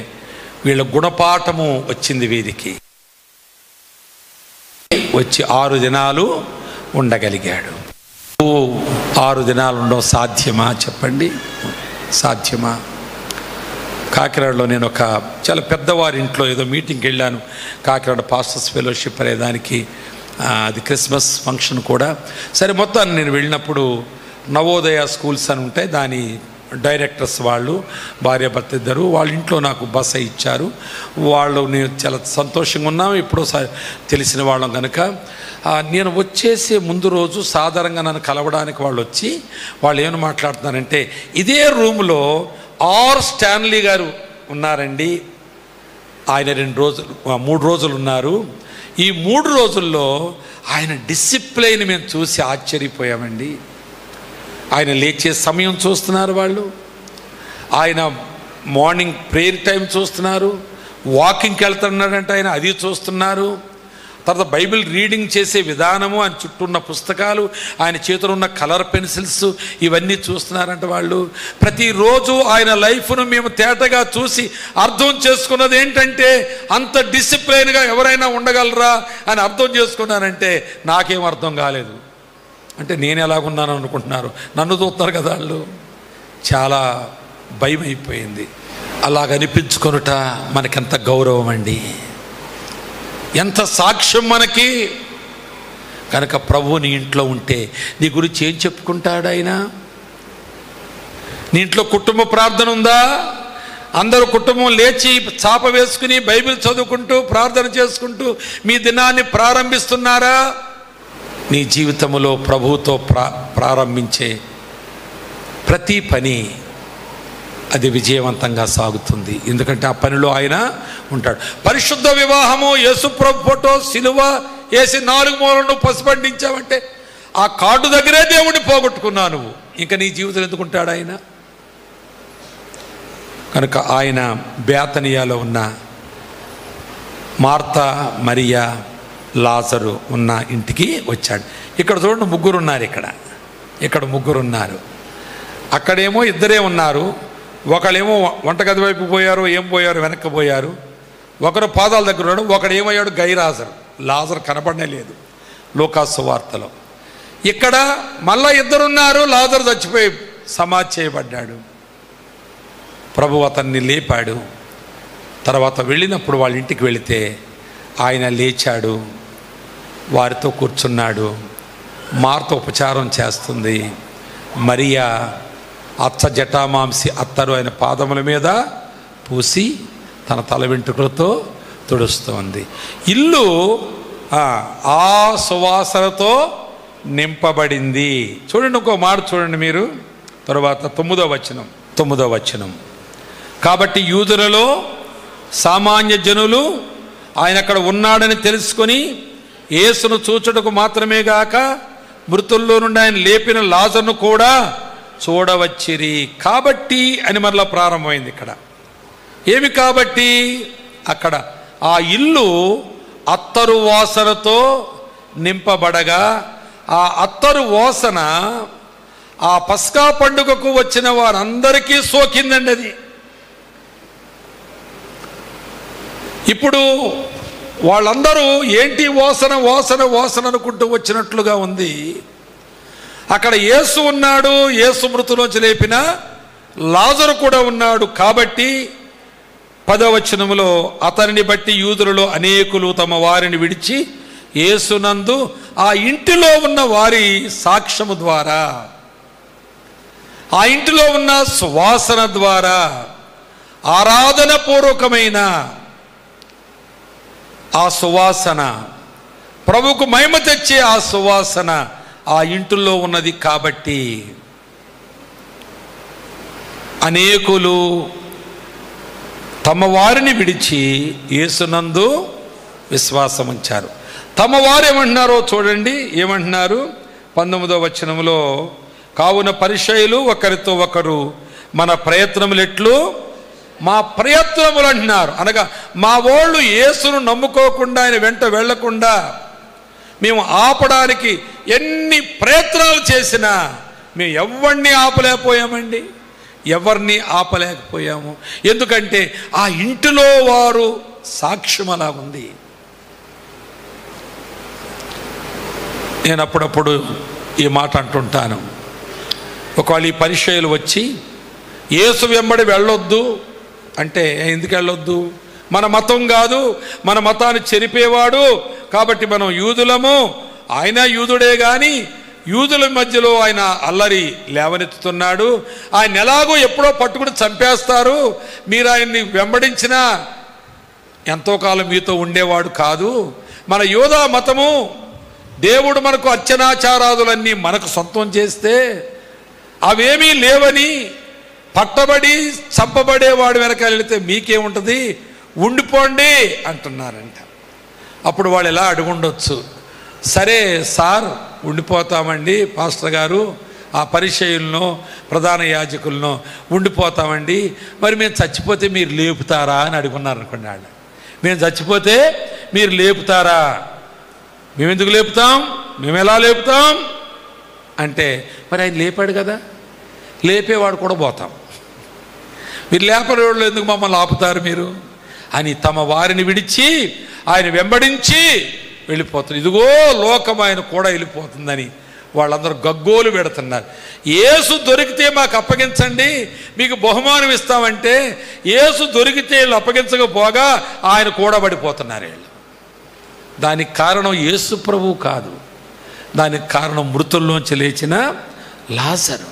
వీళ్ళ గుణపాఠము వచ్చింది వీరికి. వచ్చి 6 దినాలు ఉండగలిగాడు. 6 దినాలు ఉండడం సాధ్యమా చెప్పండి? సాధ్యమా? కాకినాడలో నేను ఒక చాలా పెద్దవారి ఇంట్లో ఏదో మీటింగ్కి వెళ్ళాను. కాకినాడ పాస్టర్స్ ఫెలోషిప్ అనే దానికి, అది క్రిస్మస్ ఫంక్షన్ కూడా. సరే మొత్తాన్ని నేను వెళ్ళినప్పుడు నవోదయ స్కూల్స్ అని ఉంటాయి, దాని డైరెక్టర్స్ వాళ్ళు, భార్యాభర్త ఇద్దరు, వాళ్ళ ఇంట్లో నాకు బస ఇచ్చారు. వాళ్ళు నేను చాలా సంతోషంగా ఉన్నాము. ఇప్పుడు తెలిసిన వాళ్ళం కనుక నేను వచ్చేసే ముందు రోజు సాధారణంగా నన్ను కలవడానికి వాళ్ళు వచ్చి వాళ్ళు ఏమని మాట్లాడుతున్నారంటే, ఇదే రూమ్లో ఆర్ స్టాన్లీ గారు ఉన్నారండి, ఆయన 3 రోజులు ఉన్నారు. ఈ 3 రోజుల్లో ఆయన డిసిప్లైన్ మేము చూసి ఆశ్చర్యపోయామండి. ఆయన లేచే సమయం చూస్తున్నారు, వాళ్ళు ఆయన మార్నింగ్ ప్రేయర్ టైం చూస్తున్నారు, వాకింగ్కి వెళ్తున్నాడంటే ఆయన అది చూస్తున్నారు. తర్వాత బైబిల్ రీడింగ్ చేసే విధానము, ఆయన చుట్టూ ఉన్న పుస్తకాలు, ఆయన చేతిలో ఉన్న కలర్ పెన్సిల్స్ ఇవన్నీ చూస్తున్నారంట వాళ్ళు. ప్రతిరోజు ఆయన లైఫ్ను మేము తేటగా చూసి అర్థం చేసుకున్నది ఏంటంటే, అంత డిసిప్లైన్గా ఎవరైనా ఉండగలరా అని అర్థం చేసుకున్నానంటే నాకేం అర్థం కాలేదు. అంటే నేను ఎలాగున్నాను అనుకుంటున్నారు, నన్ను చూస్తారు కదా వాళ్ళు. చాలా భయం అయిపోయింది. అలాగనిపించుకొనుట మనకెంత గౌరవం అండి, ఎంత సాక్ష్యం మనకి. కనుక ప్రభువు నీ ఇంట్లో ఉంటే నీ గురించి ఏం చెప్పుకుంటాడు ఆయన? నీ ఇంట్లో కుటుంబ ప్రార్థన ఉందా? అందరూ కుటుంబం లేచి చాప వేసుకుని బైబిల్ చదువుకుంటూ ప్రార్థన చేసుకుంటూ మీ దినాన్ని ప్రారంభిస్తున్నారా? నీ జీవితంలో ప్రభువుతో ప్రారంభించే ప్రతి పని అది విజయవంతంగా సాగుతుంది. ఎందుకంటే ఆ పనిలో ఆయన ఉంటాడు. పరిశుద్ధ వివాహము, యేసుప్రభు ఫోటో, సిలువ వేసి 4 మూలను పసుపండించావంటే ఆ కార్డు దగ్గరే దేవుడిని పోగొట్టుకున్నావు నువ్వు. ఇంకా నీ జీవితం ఎందుకుంటాడు ఆయన? కనుక ఆయన బేతనియాలో ఉన్న మార్తా, మరియా, లాజరు ఉన్న ఇంటికి వచ్చాడు. ఇక్కడ చూడండి, 3 ఉన్నారు. ఇక్కడ 3 ఉన్నారు. అక్కడేమో 2 ఉన్నారు. ఒకళ్ళేమో వంటగది వైపు పోయారు, ఏం పోయారు, వెనక్కి పోయారు. ఒకరు పాదాల దగ్గర ఉన్నాడు. ఒకడు ఏమయ్యాడు? గైరాజరు. లాజరు కనపడనే లేదు లూకాసు వార్తలో. ఇక్కడ మళ్ళా 2 ఉన్నారు. లాజరు చచ్చిపోయి సమాధి చేయబడ్డాడు. ప్రభు అతన్ని లేపాడు. తర్వాత వెళ్ళినప్పుడు వాళ్ళ ఇంటికి వెళితే ఆయన లేచాడు, వారితో కూర్చున్నాడు. మార్త ఉపచారం చేస్తుంది. మరియా అచ్చ జటామాంసి అత్తరు ఆయన పాదముల మీద పూసి తన తల వెంట్రుకలతో తుడుస్తోంది. ఇల్లు ఆ సువాసనతో నింపబడింది. చూడండి, ఇంకో మాట చూడండి మీరు. తర్వాత 9వ వచనం. కాబట్టి యూదులలో సామాన్య జనులు ఆయన అక్కడ ఉన్నాడని తెలుసుకొని యేసును చూచుటకు మాత్రమే గాక మృతుల్లో నుండి ఆయన లేపిన లాజరును కూడా చూడవచ్చిరి. కాబట్టి అని మరలా ప్రారంభమైంది. ఇక్కడ ఏమి కాబట్టి? అక్కడ ఆ ఇల్లు అత్తరు వాసనతో నింపబడగా ఆ అత్తరు వాసన ఆ పస్కా పండుగకు వచ్చిన వారందరికీ సోకిందండి. అది ఇప్పుడు వాళ్ళందరూ ఏంటి వాసన వాసన వాసన అనుకుంటూ వచ్చినట్లుగా ఉంది. అక్కడ యేసు ఉన్నాడు, యేసు మృతులోంచి లేపిన లాజరు కూడా ఉన్నాడు. కాబట్టి 10వ వచనములో అతనిని బట్టి యూదులలో అనేకులు తమ వారిని విడిచి యేసునందు ఆ ఇంటిలో ఉన్న వారి సాక్ష్యము ద్వారా, ఆ ఇంటిలో ఉన్న సువాసన ద్వారా, ఆరాధన పూర్వకమైన ఆ సువాసన, ప్రభువుకు మహిమ తెచ్చే ఆ సువాసన ఆ ఇంటిలో ఉన్నది. కాబట్టి అనేకులు తమ వారిని విడిచి యేసునందు విశ్వాసం ఉంచారు. తమ వారు ఏమంటున్నారో చూడండి. ఏమంటున్నారు? 19వ వచనంలో, కావున పరిసయ్యులు ఒకరితో ఒకరు మన ప్రయత్నములు ఎట్లు? మా ప్రయత్నములు అంటున్నారు. అనగా మా వాళ్ళు యేసును నమ్ముకోకుండా ఆయన వెంట వెళ్లకుండా మేము ఆపడానికి ఎన్ని ప్రయత్నాలు చేసినా మేము ఎవరిని ఆపలేకపోయామండి. ఎవరిని ఆపలేకపోయాము. ఎందుకంటే ఆ ఇంటిలో వారు సాక్ష్యం అలా ఉంది. నేను అప్పుడప్పుడు ఈ మాట అంటుంటాను. ఒకవేళ ఈ పరిసయ్యులు వచ్చి యేసు వెంబడి వెళ్ళొద్దు అంటే, ఎందుకు వెళ్ళొద్దు? మన మతం కాదు, మన మతాన్ని చెరిపేవాడు కాబట్టి మనం యూదులము, ఆయన యూదుడే కానీ యూదుల మధ్యలో ఆయన అల్లరి లేవనెత్తుతున్నాడు. ఆయన ఎలాగో ఎప్పుడో పట్టుకుని చంపేస్తారు, మీరు ఆయన్ని వెంబడించినా ఎంతో కాలం మీతో ఉండేవాడు కాదు. మన యూదా మతము, దేవుడు మనకు అర్చనాచారాదులన్నీ మనకు సొంతం చేస్తే అవేమీ లేవని పట్టబడి చంపబడేవాడు వెనక వెళితే మీకేముంటుంది, ఉండిపోండి అంటున్నారంట. అప్పుడు వాళ్ళు ఎలా అడుగుండొచ్చు, సరే సార్ ఉండిపోతామండి పాస్టర్ గారు, ఆ పరిచయులను ప్రధాన యాజకులను ఉండిపోతామండి, మరి మేము చచ్చిపోతే మీరు లేపుతారా అని అడుగున్నారు అనుకోండి. వాళ్ళు మేము చచ్చిపోతే మీరు లేపుతారా, మేము ఎందుకు లేపుతాం, మేము ఎలా లేపుతాం అంటే, మరి ఆయన లేపాడు కదా, లేపేవాడు కూడా పోతాం, మీరు లేపని వాళ్ళు ఎందుకు మమ్మల్ని ఆపుతారు మీరు అని తమ వారిని విడిచి ఆయన వెంబడించి వెళ్ళిపోతున్నారు. ఇదిగో లోకం ఆయన కూడా వెళ్ళిపోతుందని వాళ్ళందరూ గగ్గోలు పెడుతున్నారు. యేసు దొరికితే మాకు అప్పగించండి, మీకు బహుమానం ఇస్తామంటే యేసు దొరికితే వీళ్ళు అప్పగించకపోగా ఆయన కూడా పడిపోతున్నారు వీళ్ళు. దానికి కారణం యేసు ప్రభువు కాదు, దానికి కారణం మృతుల్లోంచి లేచిన లాజరు.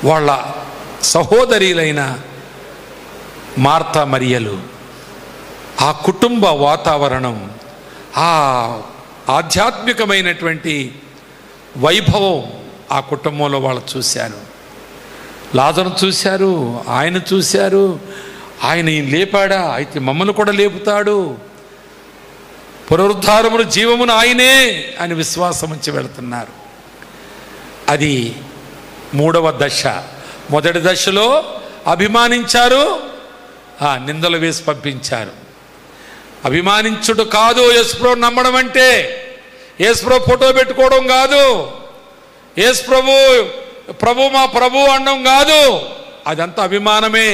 వాళ్ళ సహోదరులైన మార్తా మరియలు, ఆ కుటుంబ వాతావరణం, ఆ ఆధ్యాత్మికమైనటువంటి వైభవం ఆ కుటుంబంలో వాళ్ళు చూశారు. లాజరును చూశారు, ఆయన చూశారు. ఆయన లేపాడా, అయితే మమ్మల్ని కూడా లేపుతాడు, పునరుద్ధారమును జీవమును ఆయనే అని విశ్వాసం ఉంచి వెళుతున్నారు. అది మూడవ దశ. మొదటి దశలో అభిమానించారు, నిందలు వేసి పంపించారు. అభిమానించుడు కాదు యేసుప్రభు నమ్మడం అంటే, యేసుప్రభు ఫోటో పెట్టుకోవడం కాదు, యేసుప్రభు ప్రభు మా ప్రభు అనడం కాదు, అదంతా అభిమానమే.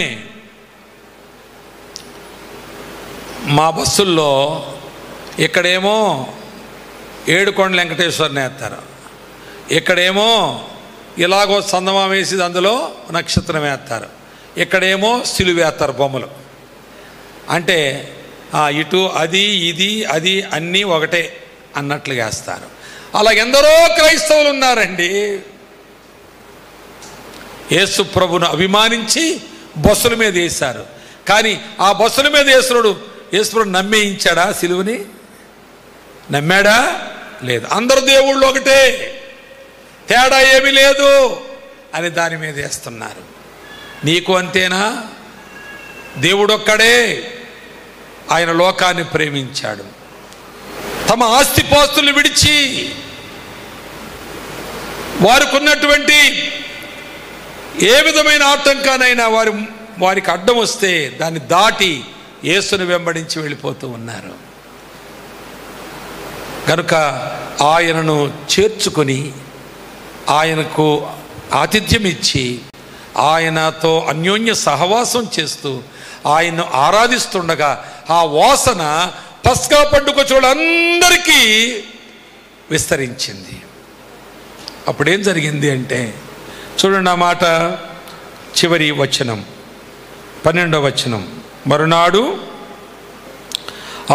మా బస్సుల్లో ఇక్కడేమో ఏడుకొండల వెంకటేశ్వరుని వేస్తారు, ఇక్కడేమో ఇలాగో సందమా వేసి అందులో నక్షత్రం వేస్తారు, ఇక్కడేమో సిలువ వేస్తారు బొమ్మలు. అంటే ఇటు అది ఇది అది అన్నీ ఒకటే అన్నట్లుగా వేస్తారు. అలా ఎందరో క్రైస్తవులు ఉన్నారండి, యేసు ప్రభును అభిమానించి బస్సుల మీద వేశారు. కానీ ఆ బస్సుల మీద వేసినోడు యేసు ప్రభు నమ్మేయించాడా, సిలువని నమ్మాడా? లేదు. అందరు దేవుళ్ళు ఒకటే, తేడా ఏమీ లేదు అని దాని మీద వేస్తున్నారు. నీకు అంతేనా? దేవుడొక్కడే, ఆయన లోకాన్ని ప్రేమించాడు. తమ ఆస్తిపాస్తులు విడిచి వారికి ఉన్నటువంటి ఏ విధమైన ఆటంకానైనా వారికి అడ్డం వస్తే దాన్ని దాటి యేసును వెంబడించి వెళ్ళిపోతూ ఉన్నారు. కనుక ఆయనను చేర్చుకొని ఆయనకు ఆతిథ్యం ఇచ్చి ఆయనతో అన్యోన్య సహవాసం చేస్తూ ఆయన్ను ఆరాధిస్తుండగా ఆ వాసన పస్కా పండుగ చూడందరికీ విస్తరించింది. అప్పుడేం జరిగింది అంటే, చూడండి ఆ మాట, చివరి వచనం 12వ వచనం. మరునాడు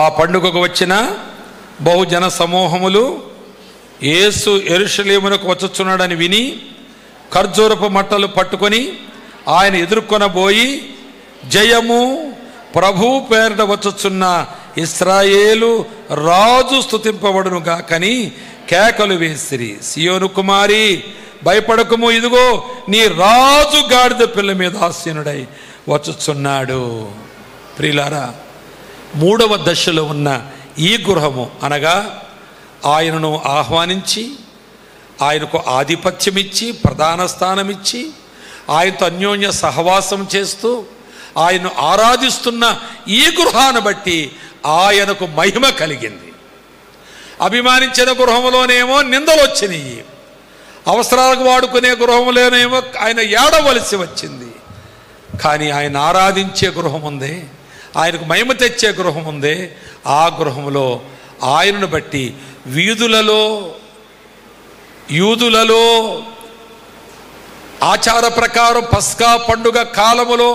ఆ పండుగకు వచ్చిన బహుజన సమూహములు యేసు యెరూషలేమునకు వచ్చుచున్నాడని విని ఖర్జూరపు మట్టలు పట్టుకొని ఆయన ఎదుర్కొనబోయి, జయము ప్రభు పేరిట వచ్చుచున్న ఇశ్రాయేలు రాజు స్తుతింపబడును గాకని కేకలు వేసిరి. సియోను కుమారి భయపడకము, ఇదిగో నీ రాజు గాడిద పిల్ల మీద ఆసీనుడై వచ్చుచున్నాడు. ప్రియులారా, మూడవ దశలో ఉన్న ఈ గృహము అనగా ఆయనను ఆహ్వానించి ఆయనకు ఆధిపత్యం ఇచ్చి ప్రధాన స్థానం ఇచ్చి ఆయనతో అన్యోన్య సహవాసం చేస్తూ ఆయన్ను ఆరాధిస్తున్న ఈ గృహాన్ని బట్టి ఆయనకు మహిమ కలిగింది. అభిమానించిన గృహంలోనేమో నిందలు వచ్చినాయి, అవసరాలకు వాడుకునే గృహంలోనేమో ఆయన ఏడవలసి వచ్చింది. కానీ ఆయన ఆరాధించే గృహం ఉంది, ఆయనకు మహిమ తెచ్చే గృహం ఉంది. ఆ గృహంలో ఆయనను బట్టి వీధులలో యూదులలో ఆచార ప్రకారం పస్కా పండుగ కాలములో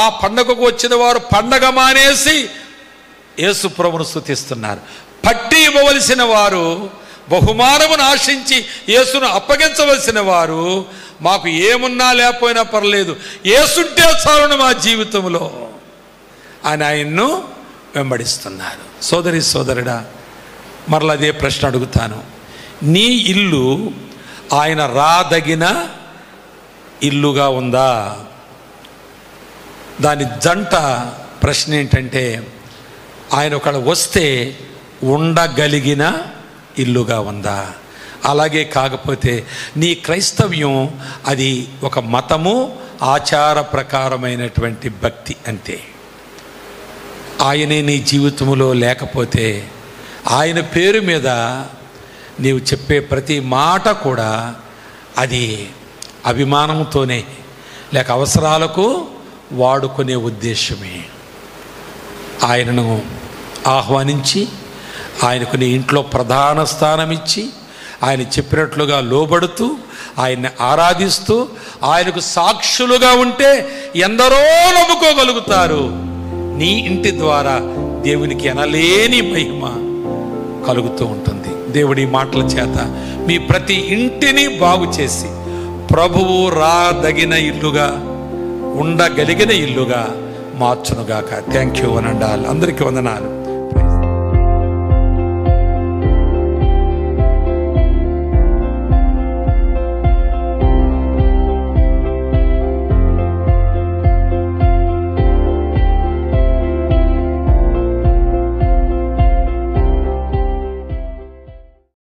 ఆ పండుగకు వచ్చిన వారు పండగ మానేసి యేసు ప్రభువును స్తుతిస్తున్నారు. పట్టి ఇవ్వవలసిన వారు బహుమానమును ఆశించి యేసును అప్పగించవలసిన వారు మాకు ఏమున్నా లేకపోయినా పర్లేదు, యేసుంటే చాలును మా జీవితంలో అని ఆయన్ను వెంబడిస్తున్నారు. సోదరి సోదరుడా, మరలా అదే ప్రశ్న అడుగుతాను. నీ ఇల్లు ఆయన రాదగిన ఇల్లుగా ఉందా? దాని జంట ప్రశ్న ఏంటంటే, ఆయన ఒకవేళ వస్తే ఉండగలిగిన ఇల్లుగా ఉందా? అలాగే కాకపోతే నీ క్రైస్తవ్యం అది ఒక మతము, ఆచార ప్రకారమైనటువంటి భక్తి అంతే. ఆయనే నీ జీవితంలో లేకపోతే, ఆయన పేరు మీద నీవు చెప్పే ప్రతి మాట కూడా అది అభిమానంతోనే, లేక అవసరాలకు వాడుకునే ఉద్దేశమే. ఆయనను ఆహ్వానించి, ఆయనకు నీ ఇంట్లో ప్రధాన స్థానం ఇచ్చి, ఆయన చెప్పినట్లుగా లోబడుతూ, ఆయన్ని ఆరాధిస్తూ, ఆయనకు సాక్షులుగా ఉంటే ఎందరో నమ్ముకోగలుగుతారు. నీ ఇంటి ద్వారా దేవునికి ఎనలేని మహిమ కలుగుతూ ఉంటుంది. దేవుడి మాటల చేత మీ ప్రతి ఇంటిని బాగు చేసి ప్రభువు రాదగిన ఇల్లుగా, ఉండగలిగిన ఇల్లుగా మార్చునుగాక. Thank you అనండాలి. అందరికీ వందనాలు.